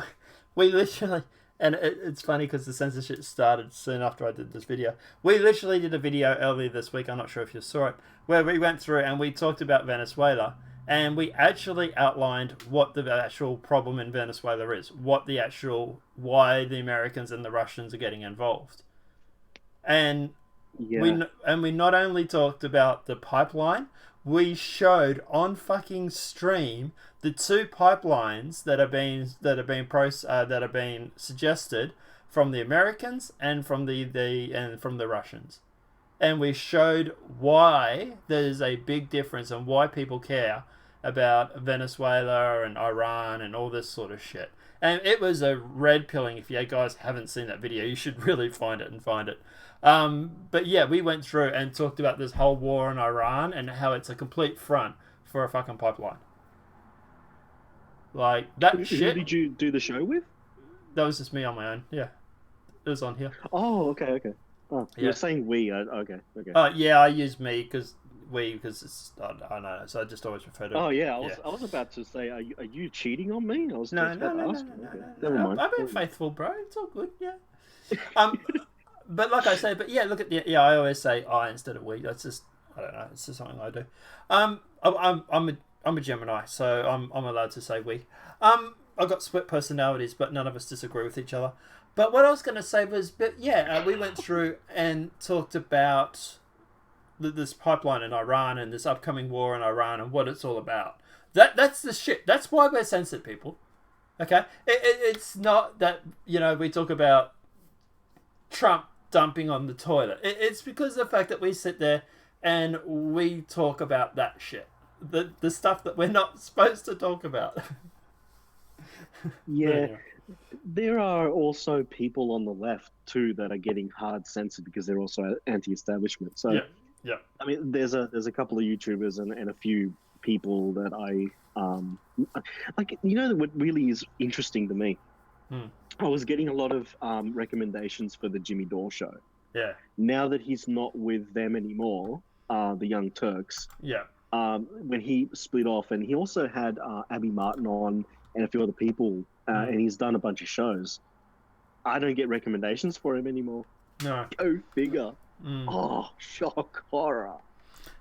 we literally, and it's funny because the censorship started soon after I did this video. We literally did a video earlier this week, I'm not sure if you saw it, where we went through and we talked about Venezuela, and we actually outlined what the actual problem in Venezuela is, why the Americans and the Russians are getting involved. And we not only talked about the pipeline, we showed on fucking stream the two pipelines that are being suggested from the Americans and from the Russians, and we showed why there's a big difference and why people care about Venezuela and Iran and all this sort of shit. And it was a red pilling. If you guys haven't seen that video, you should really find it. But yeah, we went through and talked about this whole war in Iran and how it's a complete front for a fucking pipeline. Like, that shit. Who did you do the show with? That was just me on my own. Yeah. It was on here. Oh, okay. Oh, yeah. You're saying we. Okay. Yeah, I use me because it's, I don't know, so I just always refer to it. Oh, yeah, I was about to say, are you cheating on me? No. Never mind. I've been faithful, bro. It's all good, yeah. But like I say, look at I always say I instead of we. That's just, I don't know, it's just something I do. I'm a Gemini, so I'm allowed to say we. I've got split personalities, but none of us disagree with each other. But what I was going to say was, we went through and talked about this pipeline in Iran and this upcoming war in Iran and what it's all about. That's the shit. That's why we're censored, people. Okay? It's not that, we talk about Trump dumping on the toilet. It's because of the fact that we sit there and we talk about that shit. The stuff that we're not supposed to talk about. Yeah. There are also people on the left too that are getting hard censored because they're also anti-establishment. So yeah. I mean, there's a couple of YouTubers and a few people that I like. What really is interesting to me. I was getting a lot of recommendations for the Jimmy Dore show. Yeah. Now that he's not with them anymore, the Young Turks. Yeah. When he split off, and he also had Abby Martin on and a few other people, and he's done a bunch of shows. I don't get recommendations for him anymore. No. Go figure. Oh, shock, horror.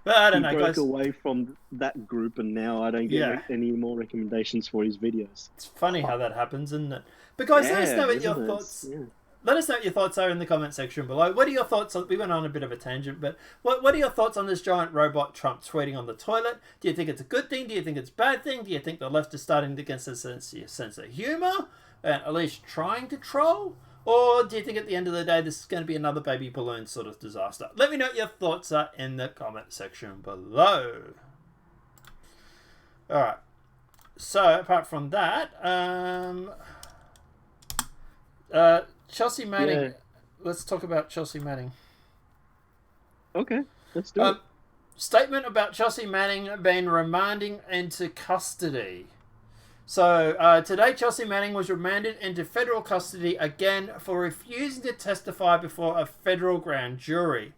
But I don't know, he broke guys. away from that group, and now I don't get any more recommendations for his videos. It's funny how that happens, isn't it? But guys, let us know what your thoughts. Yeah. Let us know what your thoughts are in the comment section below. What are your thoughts on? We went on a bit of a tangent, but what are your thoughts on this giant robot Trump tweeting on the toilet? Do you think it's a good thing? Do you think it's a bad thing? Do you think the left is starting to get a sense of humor and at least trying to troll? Or do you think at the end of the day this is going to be another baby balloon sort of disaster? Let me know what your thoughts are in the comment section below. Alright. So, apart from that, Chelsea Manning. Yeah. Let's talk about Chelsea Manning. Okay, let's do it. Statement about Chelsea Manning being remanded into custody. So, today Chelsea Manning was remanded into federal custody again for refusing to testify before a federal grand jury.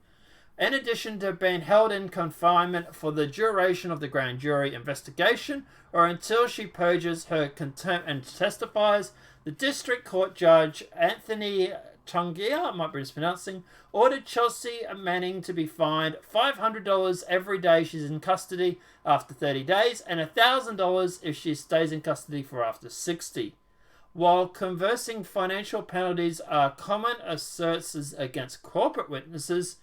In addition to being held in confinement for the duration of the grand jury investigation or until she purges her contempt and testifies, the district court judge Anthony Tungia, I might be mispronouncing, ordered Chelsea Manning to be fined $500 every day she's in custody after 30 days and $1,000 if she stays in custody for after 60. While conversing financial penalties are common asserts against corporate witnesses,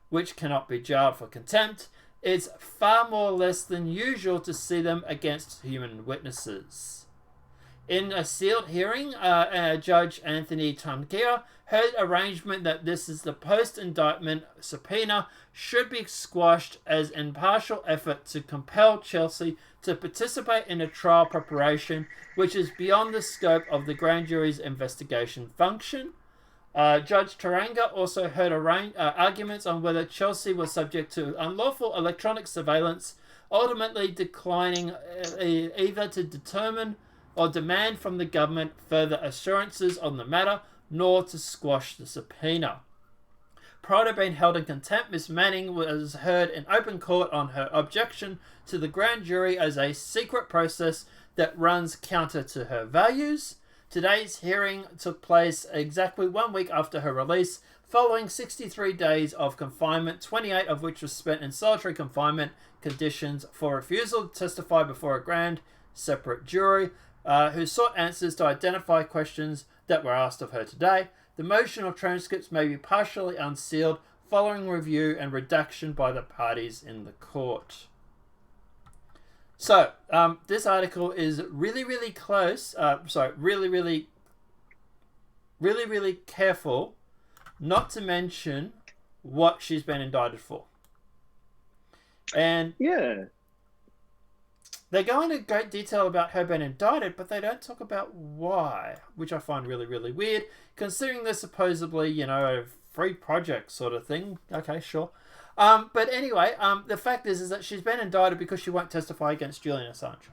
which cannot be jailed for contempt, it's far more less than usual to see them against human witnesses. In a sealed hearing, Judge Anthony Tungia heard arrangement that this is the post-indictment subpoena should be squashed as impartial effort to compel Chelsea to participate in a trial preparation which is beyond the scope of the grand jury's investigation function. Judge Taranga also heard arguments on whether Chelsea was subject to unlawful electronic surveillance, ultimately declining either to determine or demand from the government further assurances on the matter, nor to squash the subpoena. Prior to being held in contempt, Ms. Manning was heard in open court on her objection to the grand jury as a secret process that runs counter to her values. Today's hearing took place exactly 1 week after her release, following 63 days of confinement, 28 of which was spent in solitary confinement conditions for refusal to testify before a grand separate jury, who sought answers to identify questions that were asked of her today. The motion or transcripts may be partially unsealed following review and redaction by the parties in the court. So, this article is really close. Really careful not to mention what she's been indicted for. And yeah. They go into great detail about her being indicted, but they don't talk about why, which I find really weird, considering they're supposedly, a free project sort of thing. Okay, sure. But anyway, the fact is that she's been indicted because she won't testify against Julian Assange.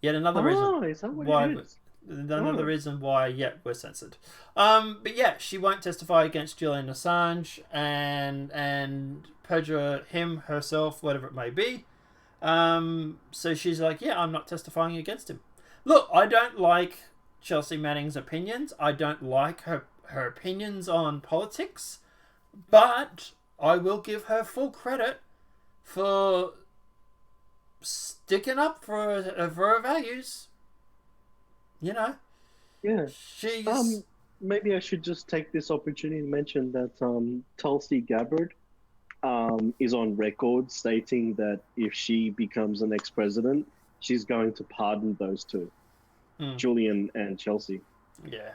Yet another reason is that what why it is? Another reason why, we're censored. But yeah, she won't testify against Julian Assange and perjure him, herself, whatever it may be. So she's like, I'm not testifying against him. Look, I don't like Chelsea Manning's opinions. I don't like her opinions on politics. But I will give her full credit for sticking up for her values. Yeah. She's... maybe I should just take this opportunity to mention that Tulsi Gabbard is on record stating that if she becomes the next president, she's going to pardon those two, Julian and Chelsea. Yeah.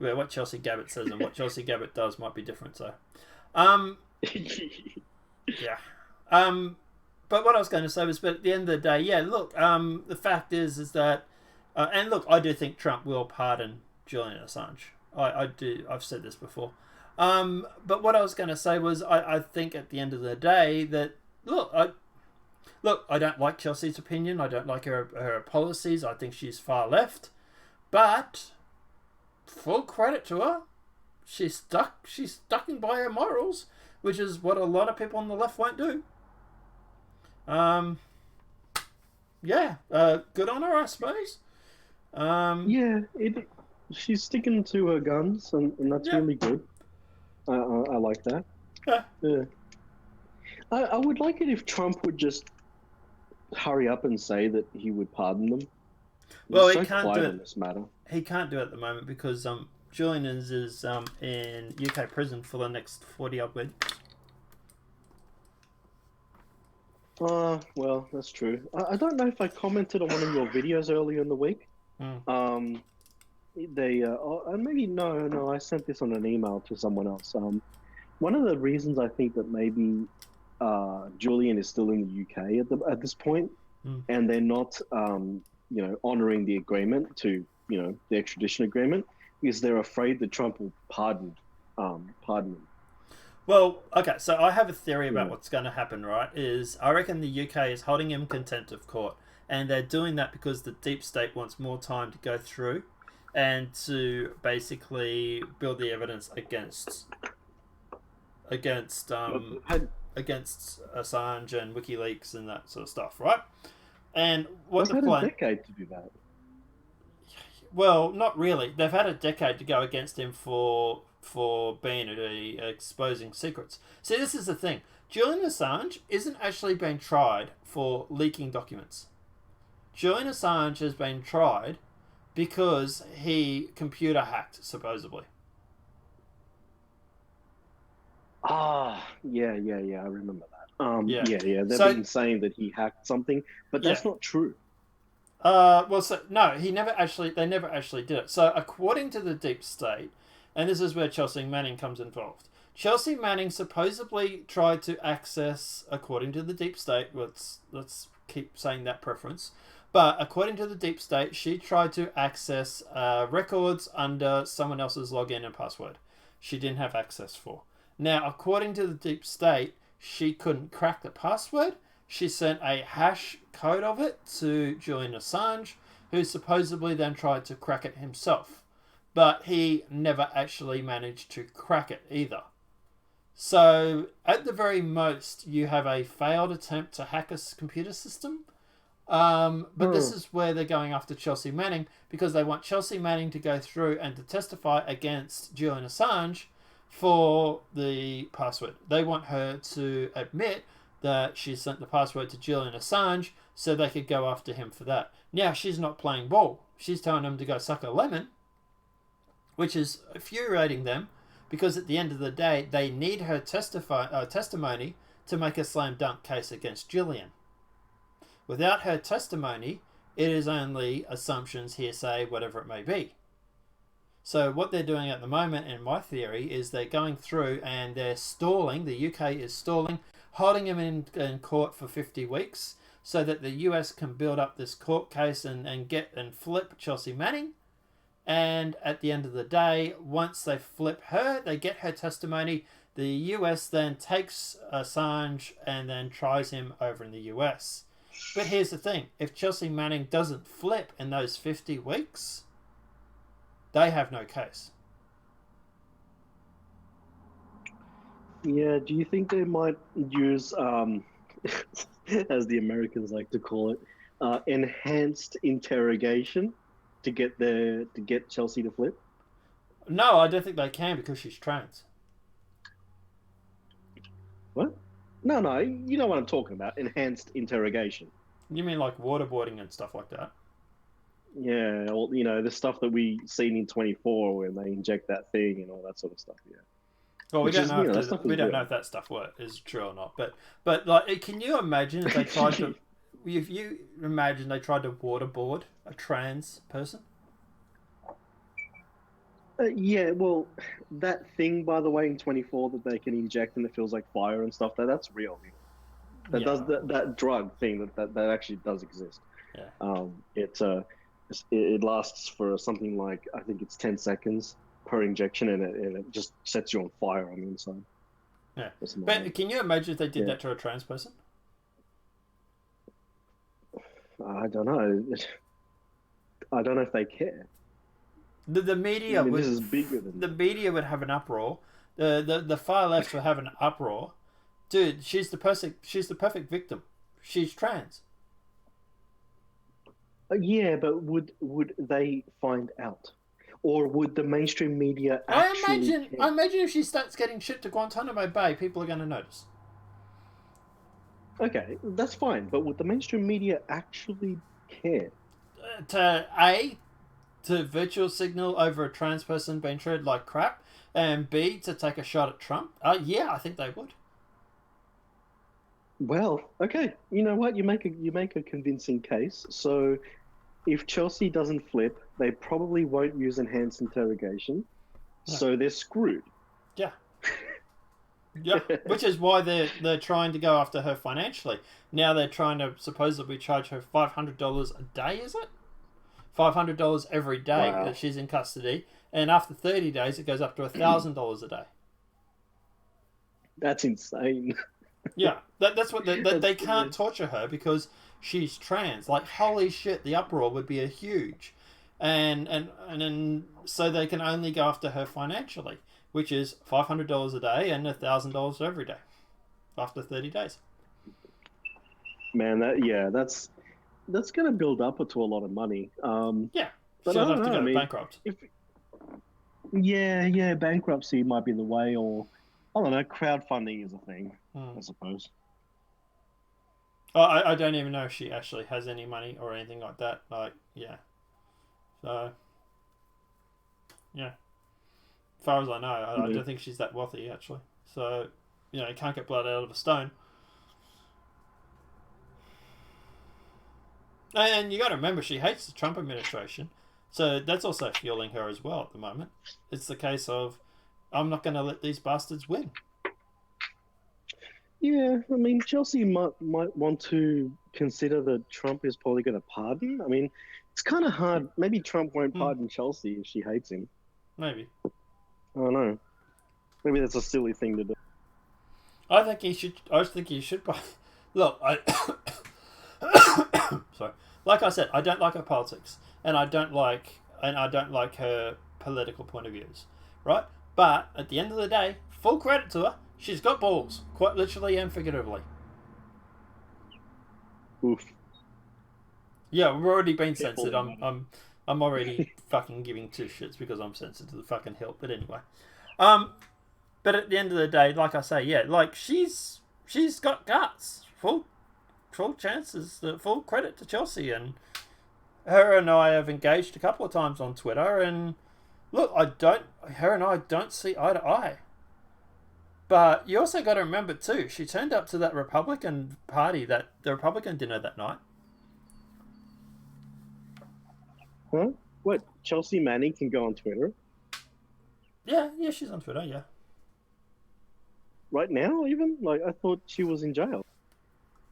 Well, what Chelsea Gabbard says and what Chelsea Gabbard does might be different, so. Yeah. But what I was going to say was, but at the end of the day, look, the fact is that, and look, I do think Trump will pardon Julian Assange. I do. I've said this before. But what I was going to say was, I think at the end of the day that, look, I don't like Chelsea's opinion. I don't like her policies. I think she's far left. But full credit to her. She's sticking by her morals, which is what a lot of people on the left won't do. Good on her, I suppose. She's sticking to her guns, and that's really good. I like that. Yeah. I would like it if Trump would just hurry up and say that he would pardon them. Well, he can't do it on this matter. He can't do it at the moment because Julian is in UK prison for the next 40-odd weeks. Well, that's true. I don't know if I commented on one of your videos earlier in the week. I sent this on an email to someone else. One of the reasons I think that maybe Julian is still in the UK at this point, and they're not, honoring the agreement to, the extradition agreement, is they're afraid that Trump will pardon him. Well, okay, so I have a theory about what's going to happen, right? I reckon the UK is holding him in contempt of court, and they're doing that because the deep state wants more time to go through and to basically build the evidence against Assange and WikiLeaks and that sort of stuff, right? And what the plan? Had a decade to do that. Well, not really. They've had a decade to go against him for being exposing secrets. See, this is the thing. Julian Assange isn't actually being tried for leaking documents. Julian Assange has been tried because he computer hacked, supposedly. Ah, yeah, I remember that. Yeah. Yeah. They've So- been saying that he hacked something, but that's not true. Well, so no, they never actually did it. So according to the deep state, and this is where Chelsea Manning comes involved. Chelsea Manning supposedly tried to access, according to the deep state, let's keep saying that preference, but according to the deep state, she tried to access records under someone else's login and password. She didn't have access for. Now, according to the deep state, she couldn't crack the password. She sent a hash code of it to Julian Assange, who supposedly then tried to crack it himself. But he never actually managed to crack it either. So, at the very most, you have a failed attempt to hack a computer system. But this is where they're going after Chelsea Manning, because they want Chelsea Manning to go through and to testify against Julian Assange for the password. They want her to admit that she sent the password to Julian Assange so they could go after him for that. Now, she's not playing ball. She's telling him to go suck a lemon, which is infuriating them, because at the end of the day, they need her testimony to make a slam dunk case against Julian. Without her testimony, it is only assumptions, hearsay, whatever it may be. So what they're doing at the moment, in my theory, is they're going through and they're stalling. The UK is stalling, holding him in court for 50 weeks so that the US can build up this court case and flip Chelsea Manning. And at the end of the day, once they flip her, they get her testimony, the US then takes Assange and then tries him over in the US. But here's the thing. If Chelsea Manning doesn't flip in those 50 weeks, they have no case. Yeah, do you think they might use, as the Americans like to call it, enhanced interrogation to get Chelsea to flip? No, I don't think they can because she's trans. What? No, you know what I'm talking about. Enhanced interrogation. You mean like waterboarding and stuff like that? Yeah, well, the stuff that we seen in 24 when they inject that thing and all that sort of stuff. Yeah. Well, we don't know if that stuff is true or not. But like, can you imagine if they tried to? If you imagine they tried to waterboard a trans person? Yeah, well, that thing, by the way, in 24 that they can inject and it feels like fire and stuff, that's real. That drug thing that actually does exist. Yeah. It lasts for something like, I think it's 10 seconds per injection, and it just sets you on fire on the inside. Yeah. But can you imagine if they did that to a trans person? I don't know. I don't know if they care. The media this is bigger than the media would have an uproar. The far left would have an uproar. Dude, she's the perfect victim. She's trans. Yeah, but would they find out, or would the mainstream media actually? I imagine if she starts getting shipped to Guantanamo Bay, people are going to notice. Okay, that's fine, but would the mainstream media actually care? To virtual signal over a trans person being treated like crap, and B, to take a shot at Trump. Yeah, I think they would. Well, okay. You know what? You make a convincing case. So, if Chelsea doesn't flip, they probably won't use enhanced interrogation. No. So they're screwed. Yeah. Yeah, which is why they're trying to go after her financially. Now they're trying to supposedly charge her $500 a day. Is it? $500 every day that she's in custody, and after 30 days, it goes up to $1,000 a day. That's insane. Yeah, that's what they can't torture her because she's trans. Like, holy shit, the uproar would be a huge, and so they can only go after her financially, which is $500 a day and $1,000 every day after 30 days. Man, that's going to build up to a lot of money. Yeah. But She'll I have don't to know. go I mean, bankrupt. yeah, bankruptcy might be the way, or I don't know, crowdfunding is a thing, I suppose. I don't even know if she actually has any money or anything like that. Like, yeah. So, yeah. As far as I know, I don't think she's that wealthy, actually. So, you can't get blood out of a stone. And you got to remember, she hates the Trump administration. So that's also fueling her as well at the moment. It's the case of, I'm not going to let these bastards win. Yeah, I mean, Chelsea might want to consider that Trump is probably going to pardon. I mean, it's kind of hard. Maybe Trump won't pardon Chelsea if she hates him. Maybe. I don't know. Maybe that's a silly thing to do. I think he should. I think he should. Look, sorry. Like I said, I don't like her politics, and I don't like her political point of views, right? But at the end of the day, full credit to her. She's got balls, quite literally and figuratively. Oof. Yeah, we've already been censored. I'm already fucking giving two shits because I'm censored to the fucking hilt. But anyway, but at the end of the day, like I say, yeah, like she's got guts, full chances, full credit to Chelsea, and her and I have engaged a couple of times on Twitter. And look, her and I don't see eye to eye. But you also got to remember too, she turned up to that Republican party, the Republican dinner that night. Huh? What? Chelsea Manning can go on Twitter? Yeah, she's on Twitter, yeah. Right now, even? Like, I thought she was in jail.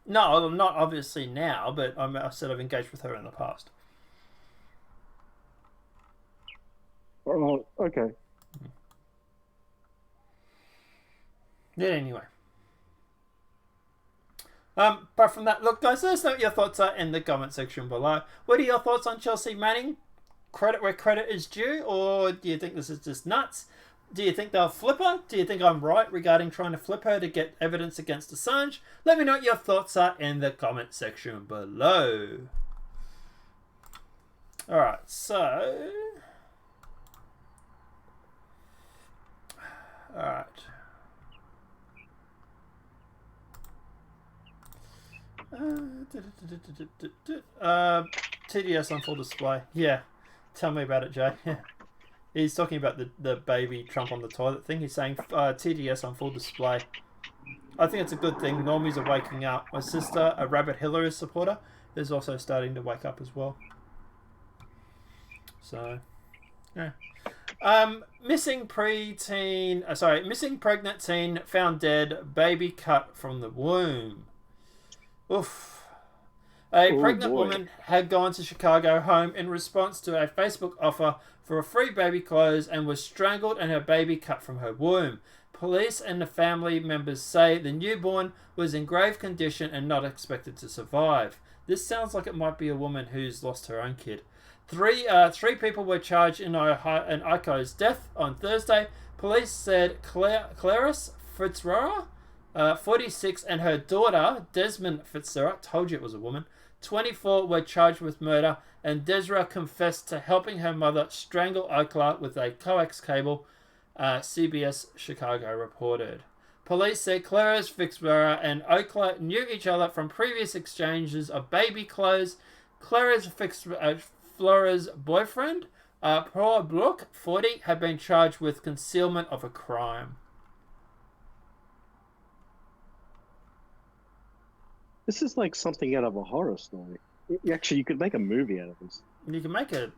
No, not obviously now, but I said I've engaged with her in the past. Oh, okay. Yeah, anyway. Apart from that, look, guys, let us know what your thoughts are in the comment section below. What are your thoughts on Chelsea Manning? Credit where credit is due, or do you think this is just nuts? Do you think they'll flip her? Do you think I'm right regarding trying to flip her to get evidence against Assange? Let me know what your thoughts are in the comment section below. Alright, so... Alright. TDS on full display. Yeah. Tell me about it, Jay. Yeah. He's talking about the baby Trump on the toilet thing. He's saying TDS on full display. I think it's a good thing. Normies are waking up. My sister, a Rabbit Hillary supporter, is also starting to wake up as well. So, yeah. Missing pregnant teen found dead. Baby cut from the womb. Oof. A pregnant woman had gone to Chicago home in response to a Facebook offer for a free baby clothes and was strangled and her baby cut from her womb. Police and the family members say the newborn was in grave condition and not expected to survive. This sounds like it might be a woman who's lost her own kid. Three people were charged in Ico's death on Thursday. Police said Clarice Fitzgerald, 46, and her daughter, Desmond Fitzgerald, told you it was a woman, 24, were charged with murder, and Desra confessed to helping her mother strangle Okla with a coax cable, CBS Chicago reported. Police said Clarice Fitzgerald and Okla knew each other from previous exchanges of baby clothes. Clarice Fitzgerald's boyfriend, Paul Bloch, 40, had been charged with concealment of a crime. This is like something out of a horror story. Actually, you could make a movie out of this. You can make a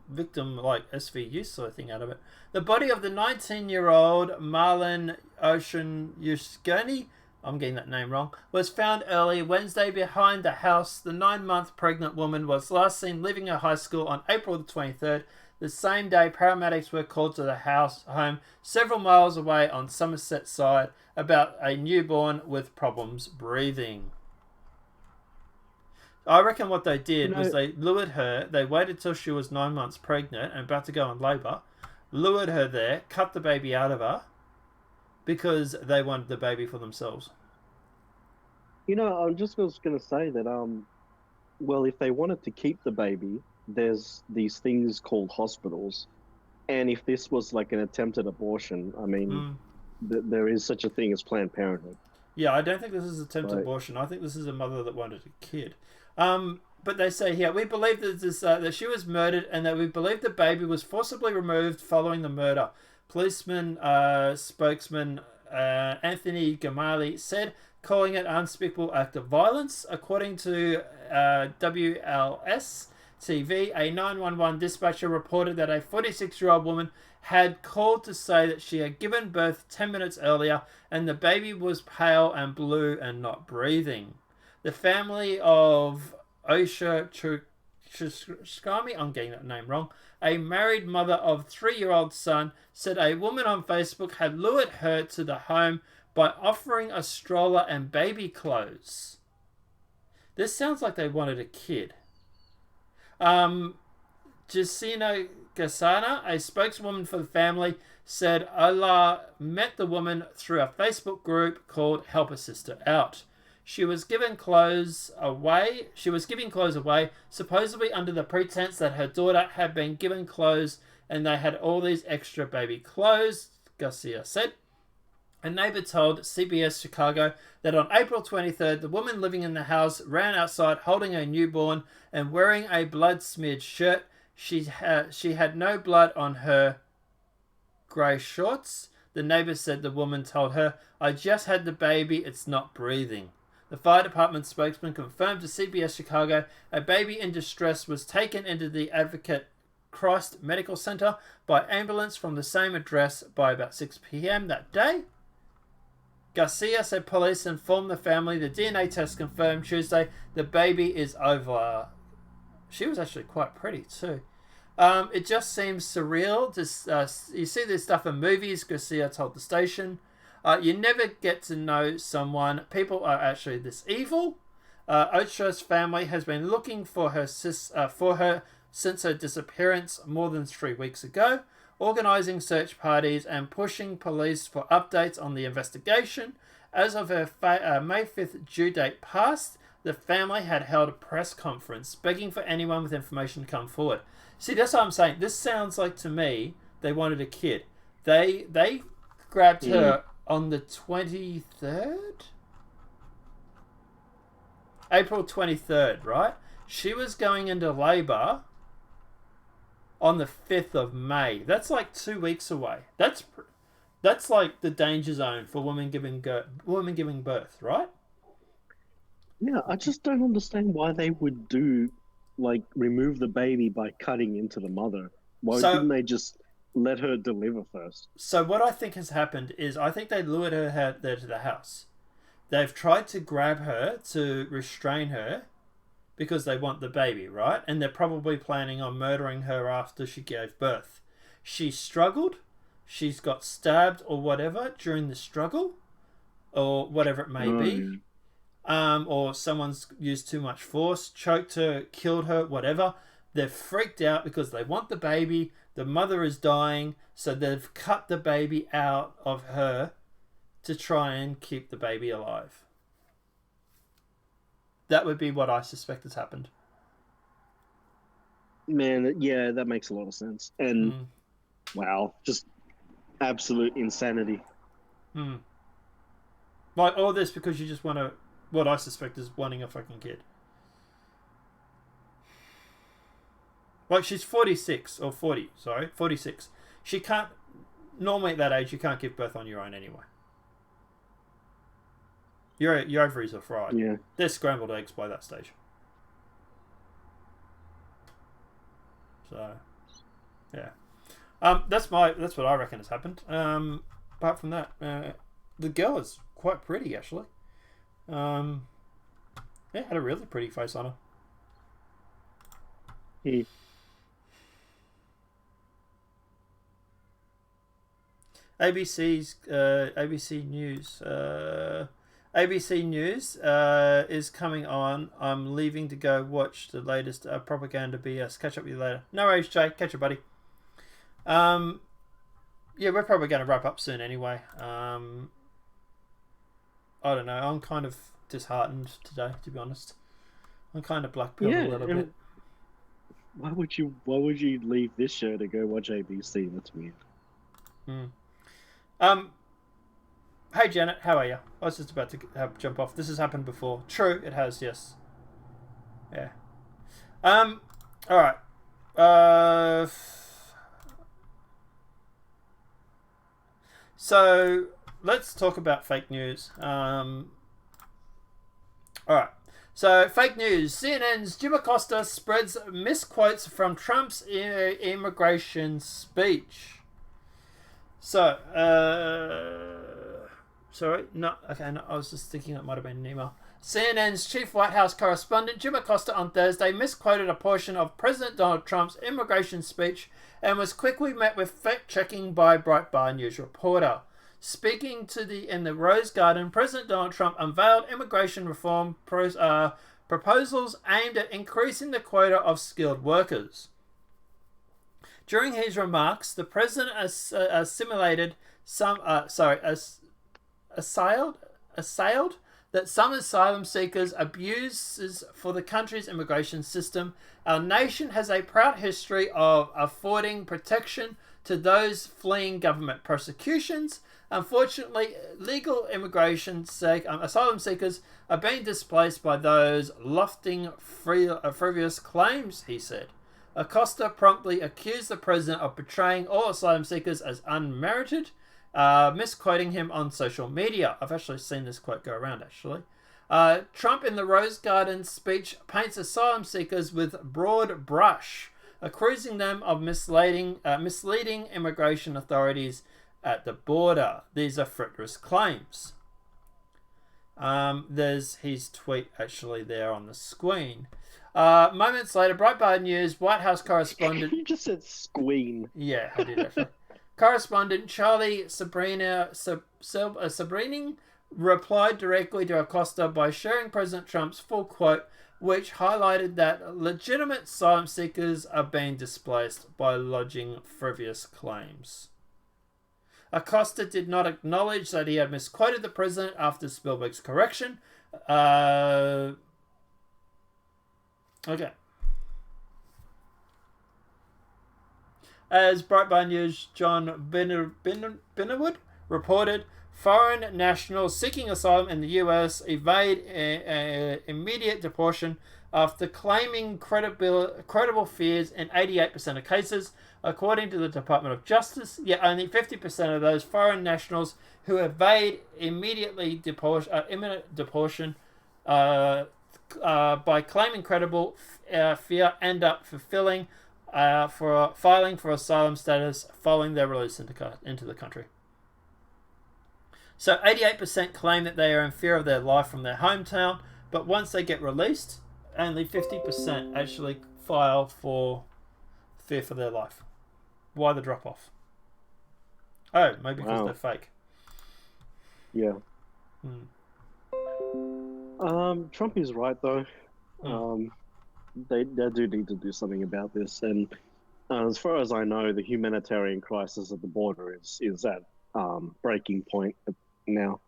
victim like SVU sort of thing out of it. The body of the 19-year-old Marlon Ocean Yuskoni, I'm getting that name wrong, was found early Wednesday behind the house. The 9-month pregnant woman was last seen leaving her high school on April the 23rd. The same day, paramedics were called to the home several miles away on Somerset side about a newborn with problems breathing. I reckon what they did was they lured her. They waited till she was 9 months pregnant and about to go in labour, lured her there, cut the baby out of her, because they wanted the baby for themselves. You know, I just was going to say that, well, if they wanted to keep the baby, there's these things called hospitals, and if this was like an attempted abortion, I mean, there is such a thing as Planned Parenthood. Yeah, I don't think this is attempted abortion. I think this is a mother that wanted a kid. But they say here, we believe that she was murdered and that we believe the baby was forcibly removed following the murder. Policeman spokesman Anthony Gamali said, calling it an unspeakable act of violence. According to WLS TV, a 911 dispatcher reported that a 46-year-old woman had called to say that she had given birth 10 minutes earlier and the baby was pale and blue and not breathing. The family of Osha Chukami, I'm getting that name wrong, a married mother of 3-year-old son, said a woman on Facebook had lured her to the home by offering a stroller and baby clothes. This sounds like they wanted a kid. Jacinda Ardern, a spokeswoman for the family, said Ola met the woman through a Facebook group called Help a Sister Out. She was giving clothes away, supposedly under the pretense that her daughter had been given clothes and they had all these extra baby clothes, Garcia said. A neighbor told CBS Chicago that on April 23rd, the woman living in the house ran outside holding a newborn and wearing a blood-smeared shirt. She had no blood on her grey shorts. The neighbor said the woman told her, "I just had the baby, it's not breathing." The fire department spokesman confirmed to CBS Chicago a baby in distress was taken into the Advocate Christ Medical Center by ambulance from the same address by about 6 p.m. that day. Garcia said police informed the family the DNA test confirmed Tuesday the baby is over. She was actually quite pretty too. It just seems surreal. You see this stuff in movies, Garcia told the station. You never get to know someone. People are actually this evil. Ochoa's family has been looking for her since her disappearance more than 3 weeks ago, organising search parties and pushing police for updates on the investigation. As of her May 5th due date passed, the family had held a press conference begging for anyone with information to come forward. See, that's what I'm saying. This sounds like, to me, they wanted a kid. They grabbed her on the 23rd? April 23rd, right? She was going into labour on the 5th of May. That's like 2 weeks away. That's like the danger zone for women giving birth, right? Yeah, I just don't understand why they would remove the baby by cutting into the mother. Why didn't they just let her deliver first? So what I think has happened is I think they lured her there to the house. They've tried to grab her to restrain her because they want the baby, right? And they're probably planning on murdering her after she gave birth. She struggled. She's got stabbed or whatever during the struggle or whatever it may be. Or someone's used too much force, choked her, killed her, whatever. They're freaked out because they want the baby. The mother is dying, so they've cut the baby out of her to try and keep the baby alive. That would be what I suspect has happened. Man, yeah, that makes a lot of sense. And wow, just absolute insanity. Like all this because you just want to, what I suspect is wanting a fucking kid. Like she's 46 or 40, sorry, 46. She can't, normally at that age you can't give birth on your own anyway. Your ovaries are fried. Yeah. They're scrambled eggs by that stage. So, yeah. That's what I reckon has happened. Apart from that, the girl is quite pretty actually. Yeah, had a really pretty face on her. Yeah. ABC News. ABC News is coming on. I'm leaving to go watch the latest propaganda BS. Catch up with you later. No worries, Jay. Catch you, buddy. Yeah, we're probably going to wrap up soon anyway. I don't know. I'm kind of disheartened today, to be honest. I'm kind of black-pilled a little bit. Why would you leave this show to go watch ABC? That's weird. Um, hey Janet, how are you? I was just about to jump off. This has happened before. True, it has. Yes. Yeah. All right. So let's talk about fake news. All right. So, fake news. CNN's Jim Acosta spreads misquotes from Trump's immigration speech. So, sorry, no, okay, no, I was just thinking it might have been an email. CNN's chief White House correspondent Jim Acosta on Thursday misquoted a portion of President Donald Trump's immigration speech and was quickly met with fact-checking by Breitbart News reporter. Speaking in the Rose Garden, President Donald Trump unveiled immigration reform proposals aimed at increasing the quota of skilled workers. During his remarks, the president assailed that some asylum seekers abuses for the country's immigration system. Our nation has a proud history of affording protection to those fleeing government persecutions. Unfortunately, legal asylum seekers are being displaced by those lofting frivolous claims, he said. Acosta promptly accused the president of portraying all asylum seekers as unmerited, misquoting him on social media. I've actually seen this quote go around, actually. Trump in the Rose Garden speech paints asylum seekers with broad brush, accusing them of misleading immigration authorities at the border. These are frivolous claims. There's his tweet actually there on the screen. Moments later, Breitbart News White House correspondent... You just said squeen. Yeah, I did actually. Correspondent Charlie Sabrini replied directly to Acosta by sharing President Trump's full quote, which highlighted that legitimate asylum seekers are being displaced by lodging frivolous claims. Acosta did not acknowledge that he had misquoted the president after Spielberg's correction. Okay. As Breitbart News' John Binnerwood reported, foreign nationals seeking asylum in the US evade immediate deportation after claiming credible fears in 88% of cases. According to the Department of Justice, yet only 50% of those foreign nationals who evade imminent deportation by claiming credible fear end up filing for asylum status following their release into the country. So 88% claim that they are in fear of their life from their hometown, but once they get released, only 50% actually file for fear for their life. Why the drop off? Oh, maybe because they're fake. Yeah. Trump is right though. They do need to do something about this, and as far as I know, the humanitarian crisis at the border is at breaking point now.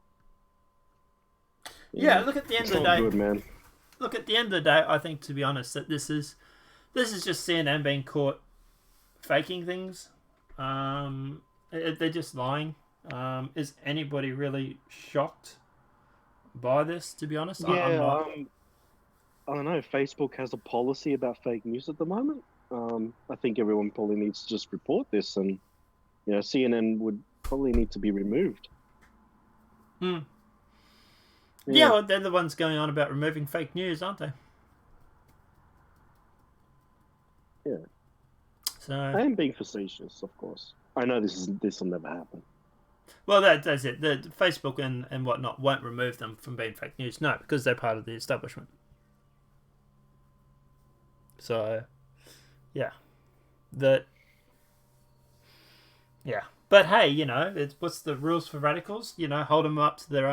Yeah, look, at the end of the day, good, man. Look, at the end of the day, I think, to be honest, that this is just CNN being caught faking things. They're just lying. Is anybody really shocked by this, to be honest? Yeah, I'm not. I don't know. Facebook has a policy about fake news at the moment. I think everyone probably needs to just report this, and CNN would probably need to be removed. Yeah, well, they're the ones going on about removing fake news, aren't they? Yeah. So I am being facetious, of course. I know this will never happen. Well, that's it. The Facebook and whatnot won't remove them from being fake news. No, because they're part of the establishment. So, yeah. But hey, what's the rules for radicals? Hold them up to their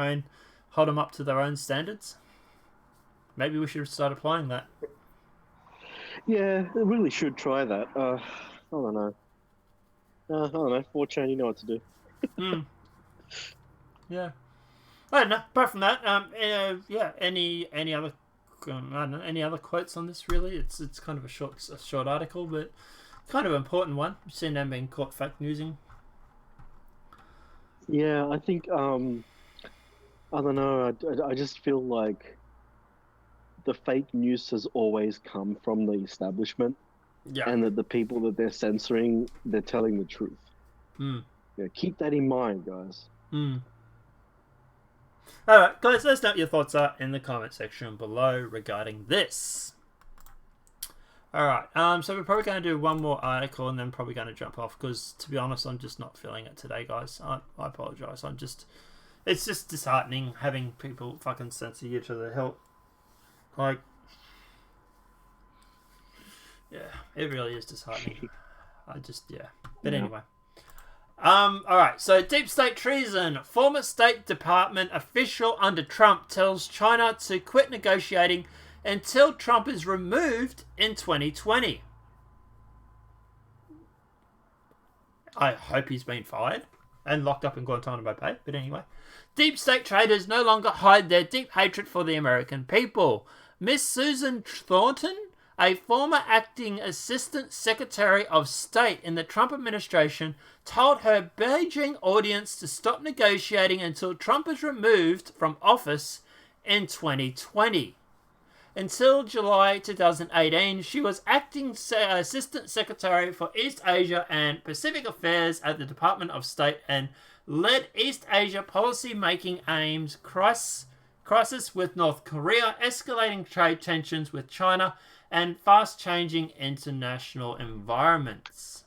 own standards. Maybe we should start applying that. Yeah, they really should try that. I don't know. I don't know. 4chan, you know what to do. Yeah. I don't know. Apart from that, any other I don't know, any other quotes on this, really? It's kind of a short article, but kind of an important one. You've seen them being caught fake newsing. Yeah, I think I don't know. I just feel like the fake news has always come from the establishment, Yeah. and that the people that they're censoring, they're telling the truth. Yeah, keep that in mind, guys. Alright, guys, let us know what your thoughts are in the comment section below regarding this. Alright, so we're probably going to do one more article and then probably going to jump off because, to be honest, I'm just not feeling it today, guys. I apologise. It's just disheartening having people fucking censor you to the hilt. Like, yeah, it really is disheartening. But anyway. Alright, so deep state treason. Former State Department official under Trump tells China to quit negotiating until Trump is removed in 2020. I hope he's been fired and locked up in Guantanamo Bay, but anyway. Deep state traders no longer hide their deep hatred for the American people. Miss Susan Thornton, a former acting assistant secretary of state in the Trump administration, told her Beijing audience to stop negotiating until Trump is removed from office in 2020. Until July 2018, she was acting assistant secretary for East Asia and Pacific Affairs at the Department of State and led East Asia policy-making aims crisis with North Korea, escalating trade tensions with China, and fast-changing international environments.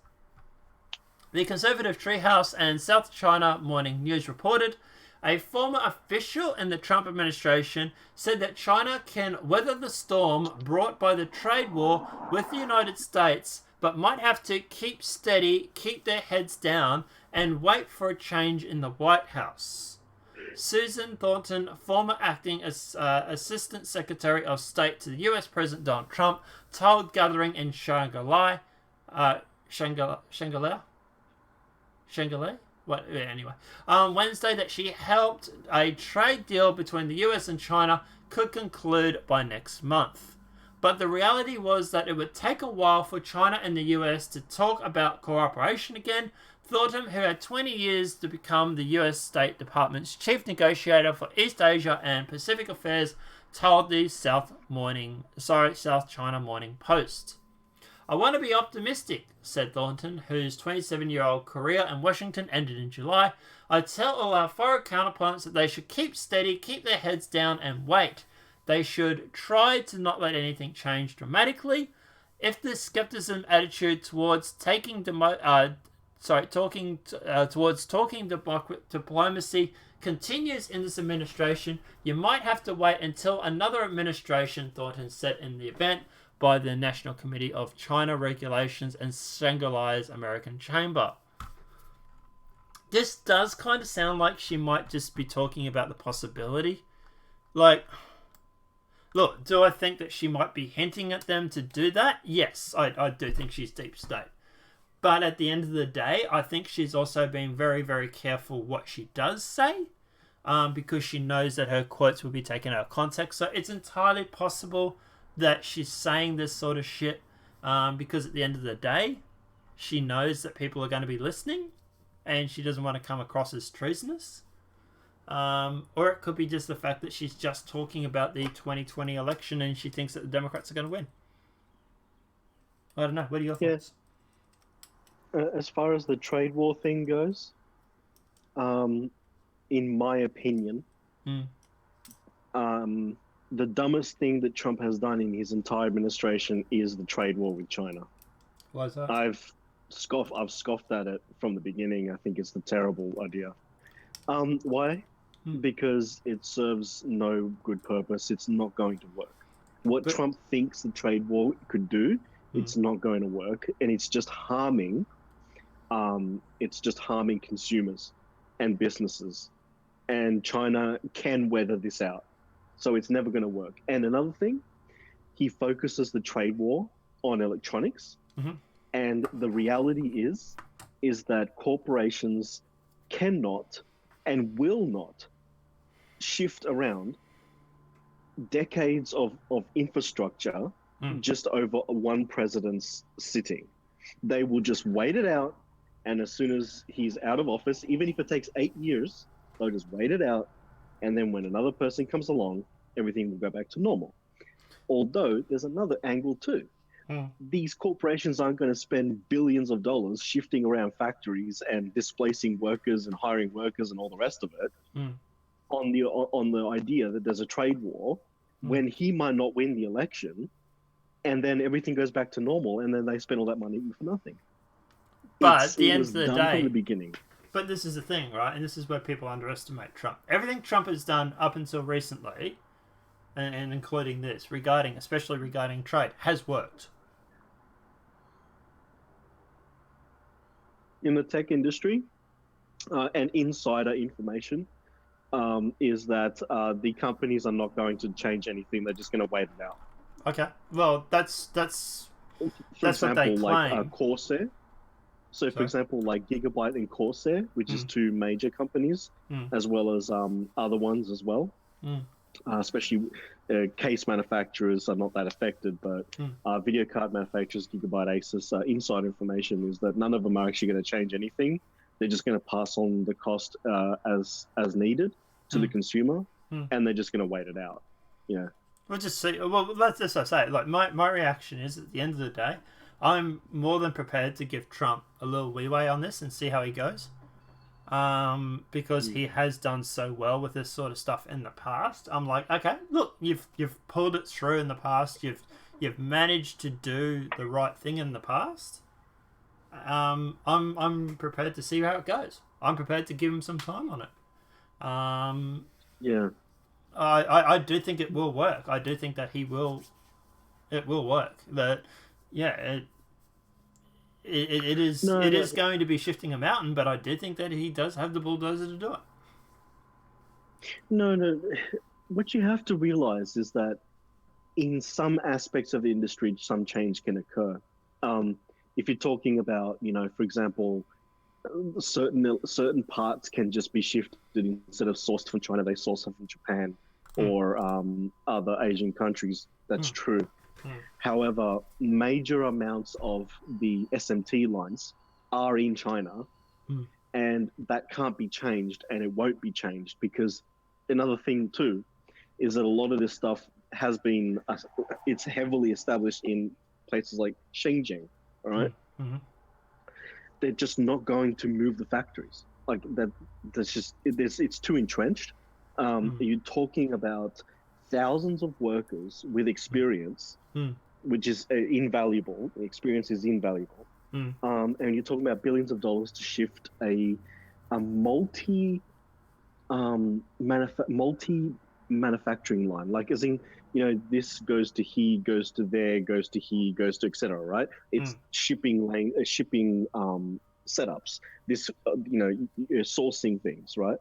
The conservative Treehouse and South China Morning News reported, a former official in the Trump administration said that China can weather the storm brought by the trade war with the United States, but might have to keep steady, keep their heads down, and wait for a change in the White House. Susan Thornton, former acting assistant secretary of state to the U.S. President Donald Trump, told gathering in Shanghai, Wednesday that she helped a trade deal between the US and China could conclude by next month. But the reality was that it would take a while for China and the US to talk about cooperation again. Thornton, who had 20 years to become the US State Department's chief negotiator for East Asia and Pacific Affairs, told the South China Morning Post. I want to be optimistic, said Thornton, whose 27-year-old career in Washington ended in July. I tell all our foreign counterparts that they should keep steady, keep their heads down, and wait. They should try to not let anything change dramatically. If this skepticism attitude towards talking diplomacy continues in this administration, you might have to wait until another administration, Thornton said in the event by the National Committee of China Regulations and Shanghai's American Chamber. This does kind of sound like she might just be talking about the possibility. Like, look, do I think that she might be hinting at them to do that? Yes, I do think she's deep state. But at the end of the day, I think she's also being very, very careful what she does say, because she knows that her quotes will be taken out of context. So it's entirely possible that she's saying this sort of shit because at the end of the day, she knows that people are going to be listening and she doesn't want to come across as treasonous. Or it could be just the fact that she's just talking about the 2020 election and she thinks that the Democrats are going to win. I don't know. What are your thoughts? As far as the trade war thing goes, in my opinion, the dumbest thing that Trump has done in his entire administration is the trade war with China. Why is that? I've scoffed at it from the beginning. I think it's a terrible idea. Why? Because it serves no good purpose. It's not going to work. What Trump thinks the trade war could do, it's not going to work, and it's just harming. It's just harming consumers and businesses, and China can weather this out. So it's never going to work. And another thing, he focuses the trade war on electronics. And the reality is that corporations cannot and will not shift around decades of infrastructure Mm. just over one president's sitting. They will just wait it out, and as soon as he's out of office, even if it takes 8 years, they'll just wait it out, and then when another person comes along, everything will go back to normal. Although there's another angle too. Mm. These corporations aren't going to spend billions of dollars shifting around factories and displacing workers and hiring workers and all the rest of it Mm. on the idea that there's a trade war when he might not win the election, and then everything goes back to normal, and then they spend all that money for nothing. But at the it end was of the done day, from the beginning. but this is the thing, right? And this is where people underestimate Trump. Everything Trump has done up until recently, and including this, especially regarding trade, has worked. In the tech industry, and insider information is that the companies are not going to change anything. They're just going to wait it out. Okay. Well, that's For That's what they example, like claim. Corsair. So, for Sorry? example, like Gigabyte and Corsair, which is two major companies, as well as other ones as well. Especially case manufacturers are not that affected, but video card manufacturers, Gigabyte, Asus, inside information is that none of them are actually going to change anything. They're just going to pass on the cost as needed to the consumer, and they're just going to wait it out. Yeah. We'll just see. Well, that's just what I say. Like my reaction is, at the end of the day, I'm more than prepared to give Trump a little leeway on this and see how he goes. Because he has done so well with this sort of stuff in the past. I'm like, okay, look, you've pulled it through in the past. You've managed to do the right thing in the past. I'm prepared to see how it goes. I'm prepared to give him some time on it. Yeah. I do think it will work. I do think that it will work. That, yeah, it is going to be shifting a mountain, but I do think that he does have the bulldozer to do it. No. What you have to realize is that in some aspects of the industry, some change can occur. If you're talking about, for example, certain parts can just be shifted instead of sourced from China, they source them from Japan or other Asian countries. That's true. However, major amounts of the SMT lines are in China, and that can't be changed, and it won't be changed, because another thing too is that a lot of this stuff has been it's heavily established in places like Shenzhen. All right. They're just not going to move the factories. Like that. That's just it's too entrenched. You're talking about thousands of workers with experience, which is invaluable. Experience is invaluable. And you're talking about billions of dollars to shift a multi manufacturing line, like as in, this goes to here, goes to there, goes to here, goes to etc. Right? It's shipping setups. This sourcing things, right?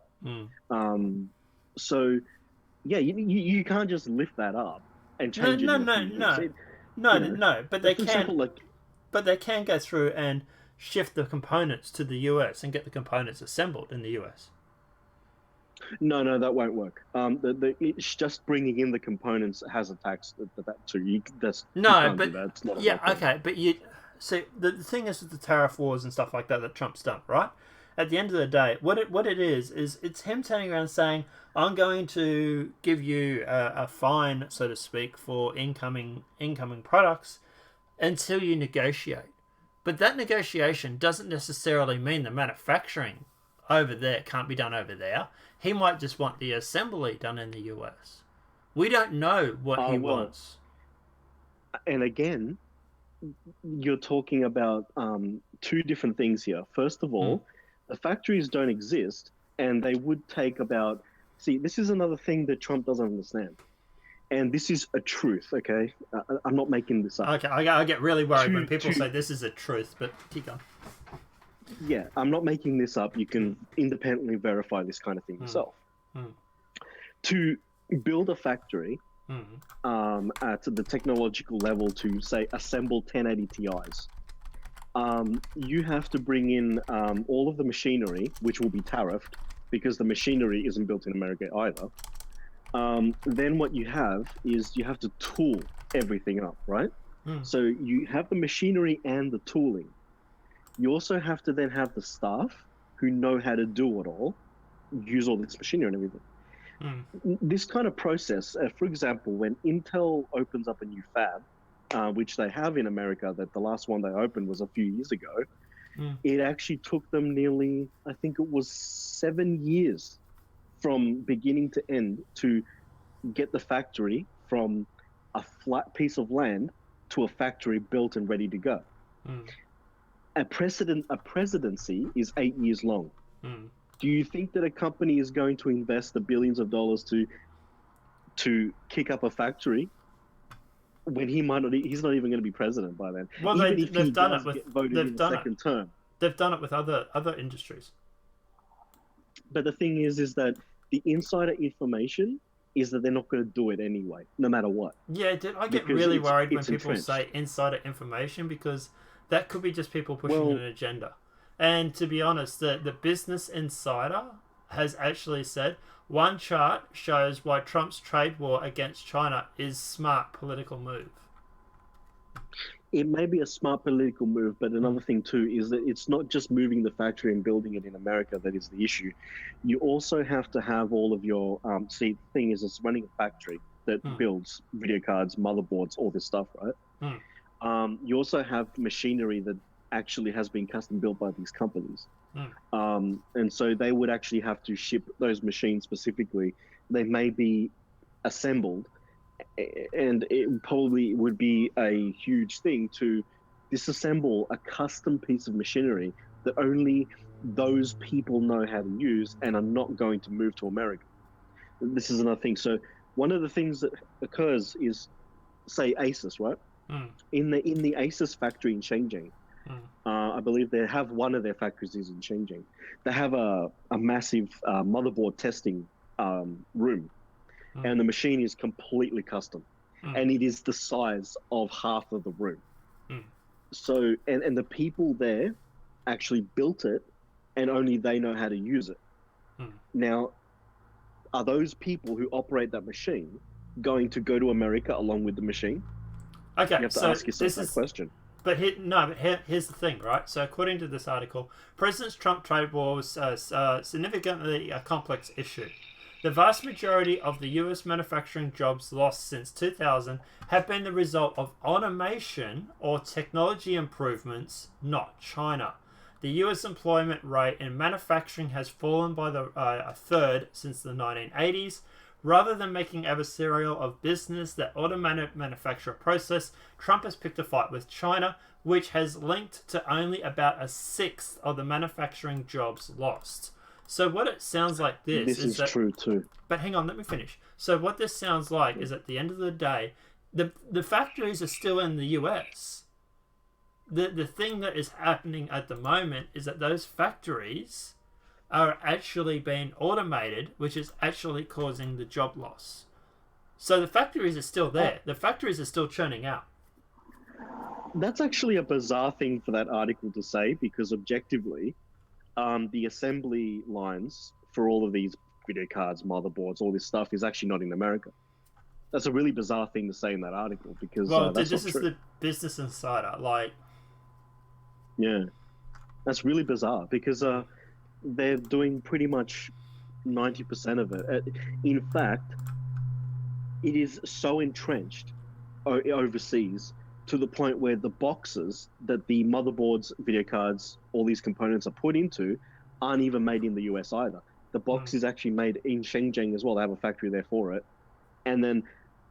So yeah, you can't just lift that up and change it. No. But they can. Example, but they can go through and shift the components to the US and get the components assembled in the US. No, that won't work. It's just bringing in the components has a tax that too. You can't do that. It's not but you see the thing is with the tariff wars and stuff like that Trump's done, right? At the end of the day, what it is it's him turning around saying, I'm going to give you a fine, so to speak, for incoming products until you negotiate. But that negotiation doesn't necessarily mean the manufacturing over there can't be done over there. He might just want the assembly done in the US. We don't know what he wants. And again, you're talking about two different things here. First of all, the factories don't exist, and they would take about... See, this is another thing that Trump doesn't understand. And this is a truth, okay? I'm not making this up. Okay, I get really worried when people say this is a truth, but keep going. Yeah, I'm not making this up. You can independently verify this kind of thing yourself. To build a factory at the technological level to, say, assemble 1080 Ti's, you have to bring in all of the machinery, which will be tariffed, because the machinery isn't built in America either. Then what you have is you have to tool everything up, right? So you have the machinery and the tooling. You also have to then have the staff who know how to do it all, use all this machinery and everything. This kind of process, for example, when Intel opens up a new fab, which they have in America, that the last one they opened was a few years ago, it actually took them nearly, I think it was 7 years from beginning to end to get the factory from a flat piece of land to a factory built and ready to go. A presidency is 8 years long. Do you think that a company is going to invest the billions of dollars to kick up a factory when he's not even going to be president by then? Well, they've done it with voted in the second term. They've done it with other industries. But the thing is that the insider information is that they're not going to do it anyway, no matter what. Yeah, I get really worried when people say insider information, because that could be just people pushing an agenda. And to be honest, the Business Insider has actually said one chart shows why Trump's trade war against China is smart political move. It may be a smart political move, but another thing too is that it's not just moving the factory and building it in America that is the issue. You also have to have all of your see, the thing is, it's running a factory that builds video cards, motherboards, all this stuff, right? You also have machinery that actually has been custom built by these companies. And so they would actually have to ship those machines specifically. They may be assembled, and it probably would be a huge thing to disassemble a custom piece of machinery that only those people know how to use and are not going to move to America. This is another thing. So one of the things that occurs is, say, Asus, right? In the Asus factory in Shenzhen, I believe they have one of their factories is in Shenzhen. They have a massive motherboard testing room, and the machine is completely custom, and it is the size of half of the room. So, and the people there actually built it, and only they know how to use it. Now, are those people who operate that machine going to go to America along with the machine? Okay, you have to ask yourself that question. But here's the thing, right? So according to this article, President Trump's trade war was significantly a complex issue. The vast majority of the U.S. manufacturing jobs lost since 2000 have been the result of automation or technology improvements, not China. The U.S. employment rate in manufacturing has fallen by a third since the 1980s. Rather than making adversarial of business that automated manufacture process, Trump has picked a fight with China, which has linked to only about a sixth of the manufacturing jobs lost. So what it sounds like this is that, true too. But hang on, let me finish. So what this sounds like is, at the end of the day, the factories are still in the US. The thing that is happening at the moment is that those factories are actually being automated, which is actually causing the job loss. So the factories are still there. The factories are still churning out. That's actually a bizarre thing for that article to say, because objectively, the assembly lines for all of these video cards, motherboards, all this stuff is actually not in America. That's a really bizarre thing to say in that article, because that's this not is true. The Business Insider. Yeah, that's really bizarre, because they're doing pretty much 90% of it. In fact, it is so entrenched overseas to the point where the boxes that the motherboards, video cards, all these components are put into aren't even made in the US either. The box is actually made in Shenzhen as well. They have a factory there for it. And then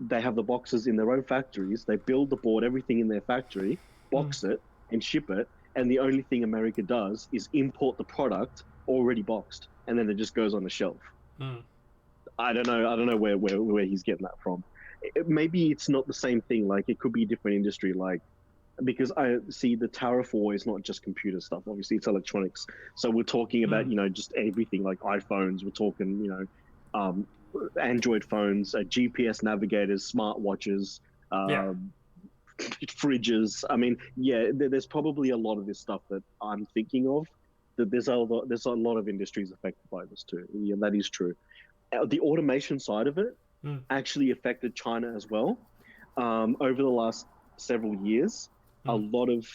they have the boxes in their own factories. They build the board, everything in their factory, box it, and ship it. And the only thing America does is import the product already boxed, and then it just goes on the shelf. I don't know where he's getting that from. Maybe it's not the same thing. Like, it could be a different industry, like, because I see the tariff war is not just computer stuff. Obviously, it's electronics. So we're talking about just everything, like iPhones. We're talking Android phones, GPS navigators, smartwatches, fridges. I mean, there's probably a lot of this stuff that I'm thinking of. That there's a lot of industries affected by this too. Yeah, that is true. The automation side of it, actually affected China as well. Over the last several years, a lot of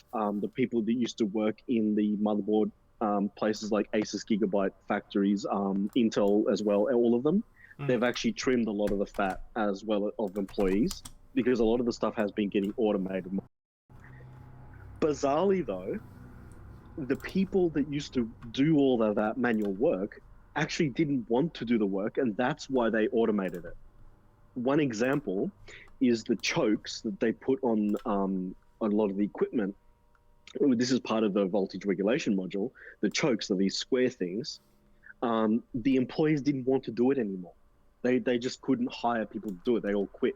the people that used to work in the motherboard places like Asus Gigabyte factories, Intel as well, all of them, they've actually trimmed a lot of the fat as well of employees because a lot of the stuff has been getting automated. Bizarrely, though, the people that used to do all of that manual work actually didn't want to do the work, and that's why they automated it. One example is the chokes that they put on a lot of the equipment. This is part of the voltage regulation module. The chokes are these square things. The employees didn't want to do it anymore. They just couldn't hire people to do it. They all quit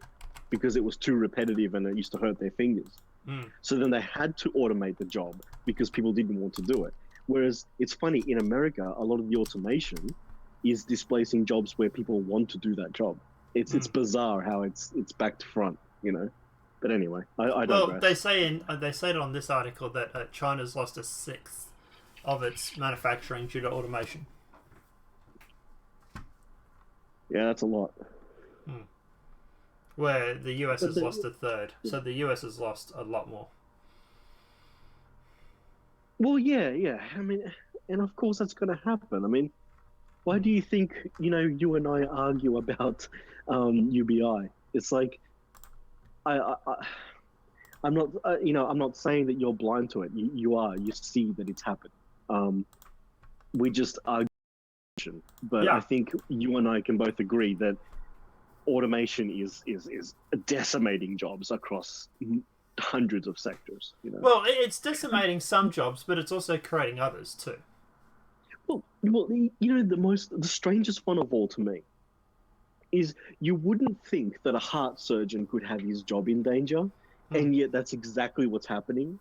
because it was too repetitive and it used to hurt their fingers. So then they had to automate the job because people didn't want to do it. Whereas it's funny, in America, a lot of the automation is displacing jobs where people want to do that job. It's bizarre how it's back to front, you know. But anyway, I don't. Well, they say it on this article that China's lost a sixth of its manufacturing due to automation. Yeah, that's a lot. Where the US has lost a third, so the US has lost a lot more. Well, yeah. I mean, and of course that's going to happen. I mean, why do you think, you and I argue about UBI? It's like, I'm not, I'm not saying that you're blind to it. You are. You see that it's happened. We just argue, but I think you and I can both agree that automation is decimating jobs across hundreds of sectors. Well, it's decimating some jobs, but it's also creating others too. Well, the strangest one of all to me is you wouldn't think that a heart surgeon could have his job in danger, and yet that's exactly what's happening.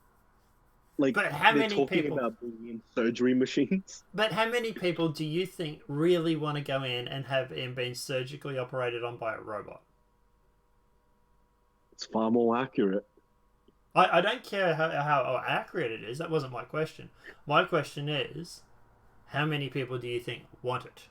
Like, but how they're many talking people about bringing in surgery machines? But how many people do you think really want to go in and have him being surgically operated on by a robot? It's far more accurate. I don't care how accurate it is. That wasn't my question. My question is, how many people do you think want it?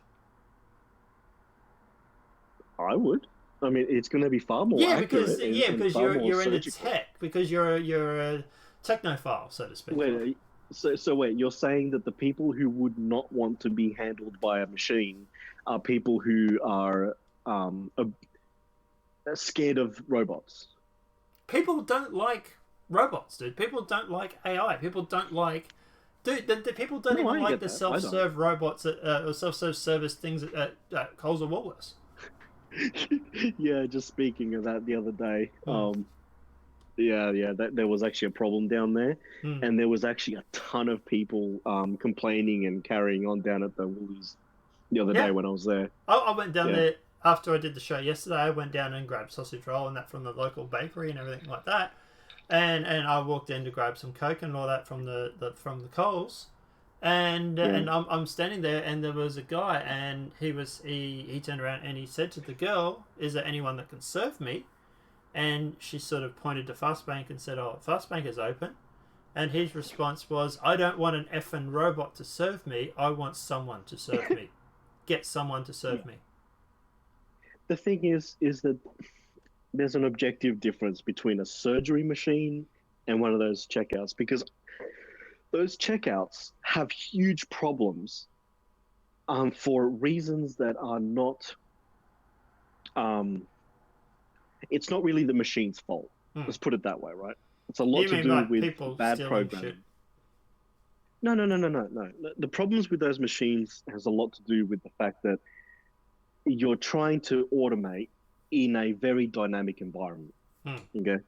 I would. I mean, it's going to be far more accurate. Because you're in the tech. Because you're a technophile, so to speak. Wait, so wait, you're saying that the people who would not want to be handled by a machine are people who are scared of robots? People don't like robots, dude. People don't like AI. People don't like... Dude, the people don't even like the self-serve robots or self-serve service things at Coles or Woolworths. Yeah, just speaking of that the other day, there was actually a problem down there, and there was actually a ton of people complaining and carrying on down at the Woolies the other day when I was there. I went down there after I did the show yesterday. I went down and grabbed sausage roll and that from the local bakery and everything like that, and I walked in to grab some Coke and all that from the Coles. And I'm standing there, and there was a guy, and he turned around and he said to the girl, "Is there anyone that can serve me?" And she sort of pointed to Fastbank and said, "Oh, Fastbank is open." And his response was, "I don't want an effing robot to serve me. I want someone to serve me. Get someone to serve me." The thing is that there's an objective difference between a surgery machine and one of those checkouts, because those checkouts have huge problems for reasons that are not... it's not really the machine's fault. Let's put it that way, right? It's a lot to do with bad programming. No. The problems with those machines has a lot to do with the fact that you're trying to automate in a very dynamic environment. Okay?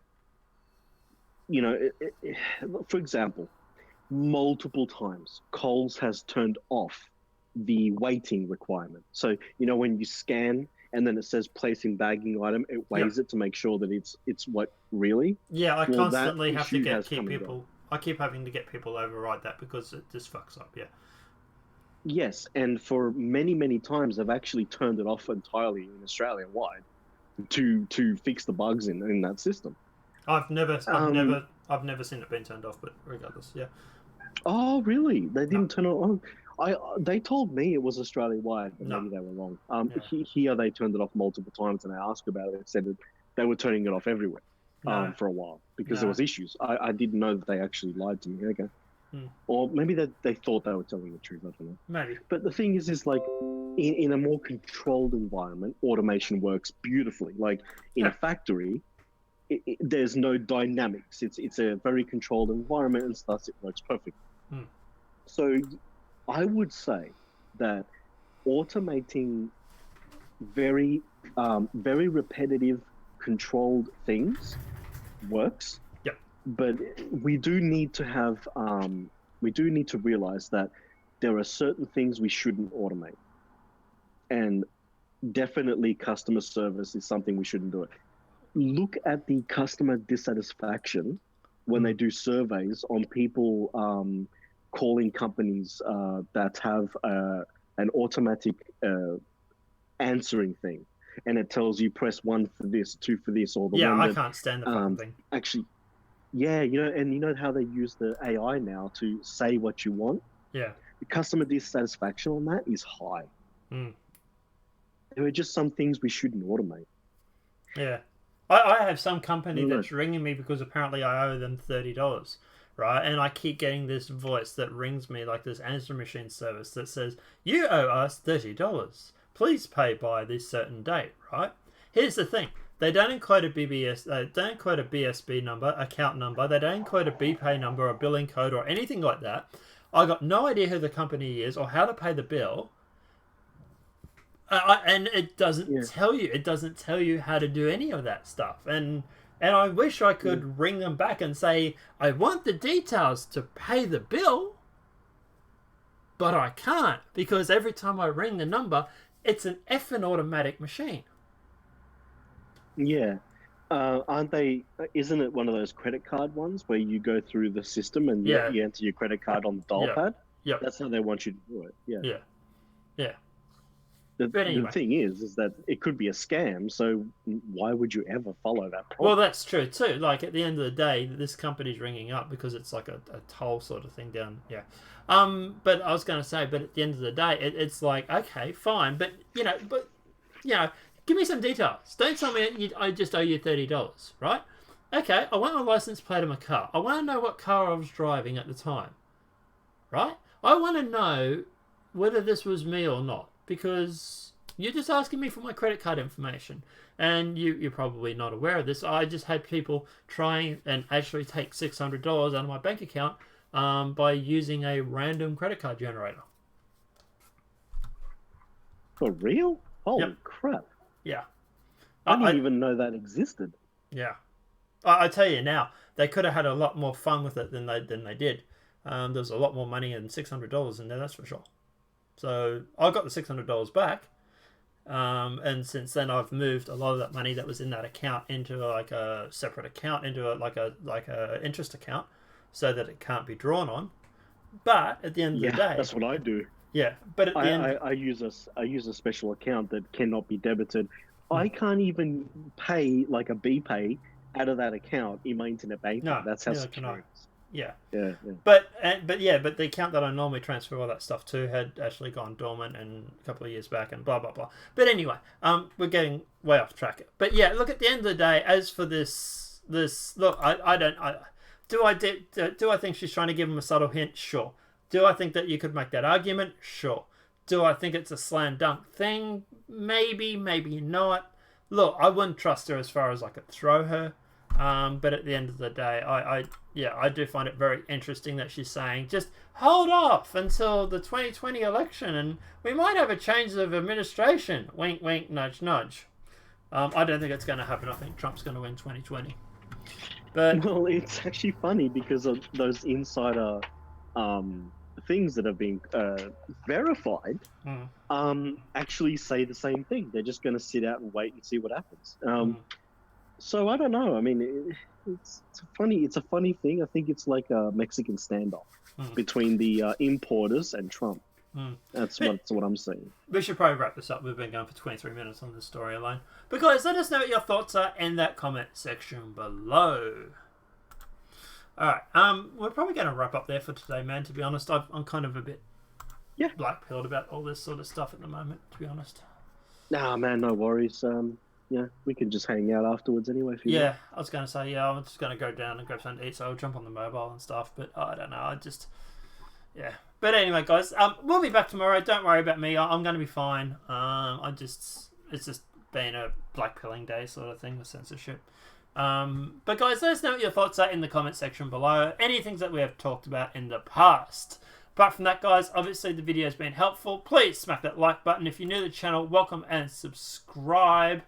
For example, multiple times Coles has turned off the waiting requirement. So when you scan and then it says placing bagging item, it weighs it to make sure that it's what really. I constantly have to keep people. I keep having to get people override that because it just fucks up. Yes, and for many times they've actually turned it off entirely in Australia wide to fix the bugs in that system. I've never seen it being turned off, but regardless, Oh, really? They didn't turn it on? They told me it was Australia-wide, but No. maybe they were wrong. Yeah. Here they turned it off multiple times, and I asked about it. They said that they were turning it off everywhere No. for a while because No. there was issues. I didn't know that they actually lied to me. Okay. Or maybe they thought they were telling the truth. I don't know. Maybe. But the thing is like in a more controlled environment, automation works beautifully. Like in a factory, there's no dynamics. It's a very controlled environment, and thus it works perfectly. So I would say that automating very repetitive, controlled things works. Yep. But we do need to realize that there are certain things we shouldn't automate, and definitely customer service is something we shouldn't do it. Look at the customer dissatisfaction when they do surveys on people calling companies that have an automatic answering thing, and it tells you press 1 for this, 2 for this, or the one I that, can't stand the fucking thing. Actually, yeah, you know how they use the AI now to say what you want. Yeah. The customer dissatisfaction on that is high. There are just some things we shouldn't automate. Yeah. I have some company that's ringing me because apparently I owe them $30, right? And I keep getting this voice that rings me, like this answer machine service that says, you owe us $30. Please pay by this certain date, right? Here's the thing. They don't include a BSB number, account number. They don't include a BPay number or billing code or anything like that. I got no idea who the company is or how to pay the bill. And it doesn't tell you. It doesn't tell you how to do any of that stuff. And I wish I could ring them back and say, I want the details to pay the bill, but I can't because every time I ring the number, it's an effing automatic machine. Yeah. Aren't they? Isn't it one of those credit card ones where you go through the system and you enter your credit card on the dial pad? Yeah. That's how they want you to do it. Yeah. Yeah. Yeah. The thing is that it could be a scam, so why would you ever follow that problem? Well, that's true too. Like at the end of the day, this company's ringing up because it's like a toll sort of thing down. Yeah. But I was going to say, but at the end of the day, it's like, okay, fine, but give me some details. Don't tell me I just owe you $30, right? Okay, I want my license plate of my car. I want to know what car I was driving at the time, right? I want to know whether this was me or not. Because you're just asking me for my credit card information. And you're probably not aware of this. I just had people try and actually take $600 out of my bank account by using a random credit card generator. For real? Holy crap. Yeah. I didn't even know that existed. Yeah. I tell you now, they could have had a lot more fun with it than they did. There's a lot more money than $600 in there, that's for sure. So I got the $600 back, and since then I've moved a lot of that money that was in that account into like a separate account, into like a interest account, so that it can't be drawn on. But at the end of the day, that's what I do. Yeah, but at the end, I use a special account that cannot be debited. I can't even pay like a BPay out of that account in my internet banking. No, that's how neither secure can I. it is. Yeah. But the account that I normally transfer all that stuff to had actually gone dormant and a couple of years back and blah blah blah. But anyway, we're getting way off track. But yeah, look, at the end of the day, as for this look, do I think she's trying to give him a subtle hint? Sure. Do I think that you could make that argument? Sure. Do I think it's a slam dunk thing? Maybe, maybe not. Look, I wouldn't trust her as far as I could throw her. But at the end of the day, I do find it very interesting that she's saying, just hold off until the 2020 election and we might have a change of administration. Wink, wink, nudge, nudge. I don't think it's going to happen. I think Trump's going to win 2020. But well, it's actually funny because of those insider things that have been verified actually say the same thing. They're just going to sit out and wait and see what happens. So I don't know. I mean, it's a funny thing. I think it's like a Mexican standoff between the importers and Trump. That's what I'm saying. We should probably wrap this up. We've been going for 23 minutes on this story alone. But guys, let us know what your thoughts are in that comment section below. All right, we're probably going to wrap up there for today, man. To be honest, I'm kind of a bit Yeah. black-pilled about all this sort of stuff at the moment, to be honest. Nah, man, no worries. Yeah, we can just hang out afterwards anyway. If you want. I was going to say, I'm just going to go down and grab something to eat, so I'll jump on the mobile and stuff, but I don't know, yeah. But anyway, guys, we'll be back tomorrow. Don't worry about me. I'm going to be fine. It's just been a black-pilling day sort of thing with censorship. But guys, let us know what your thoughts are in the comment section below. Any things that we have talked about in the past. Apart from that, guys, obviously the video has been helpful. Please smack that like button. If you're new to the channel, welcome and subscribe.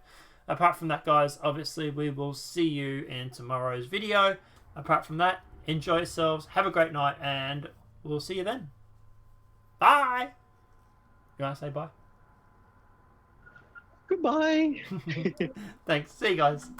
Apart from that, guys, obviously we will see you in tomorrow's video. Apart from that, enjoy yourselves, have a great night, and we'll see you then. Bye! You want to say bye? Goodbye. Thanks. See you guys.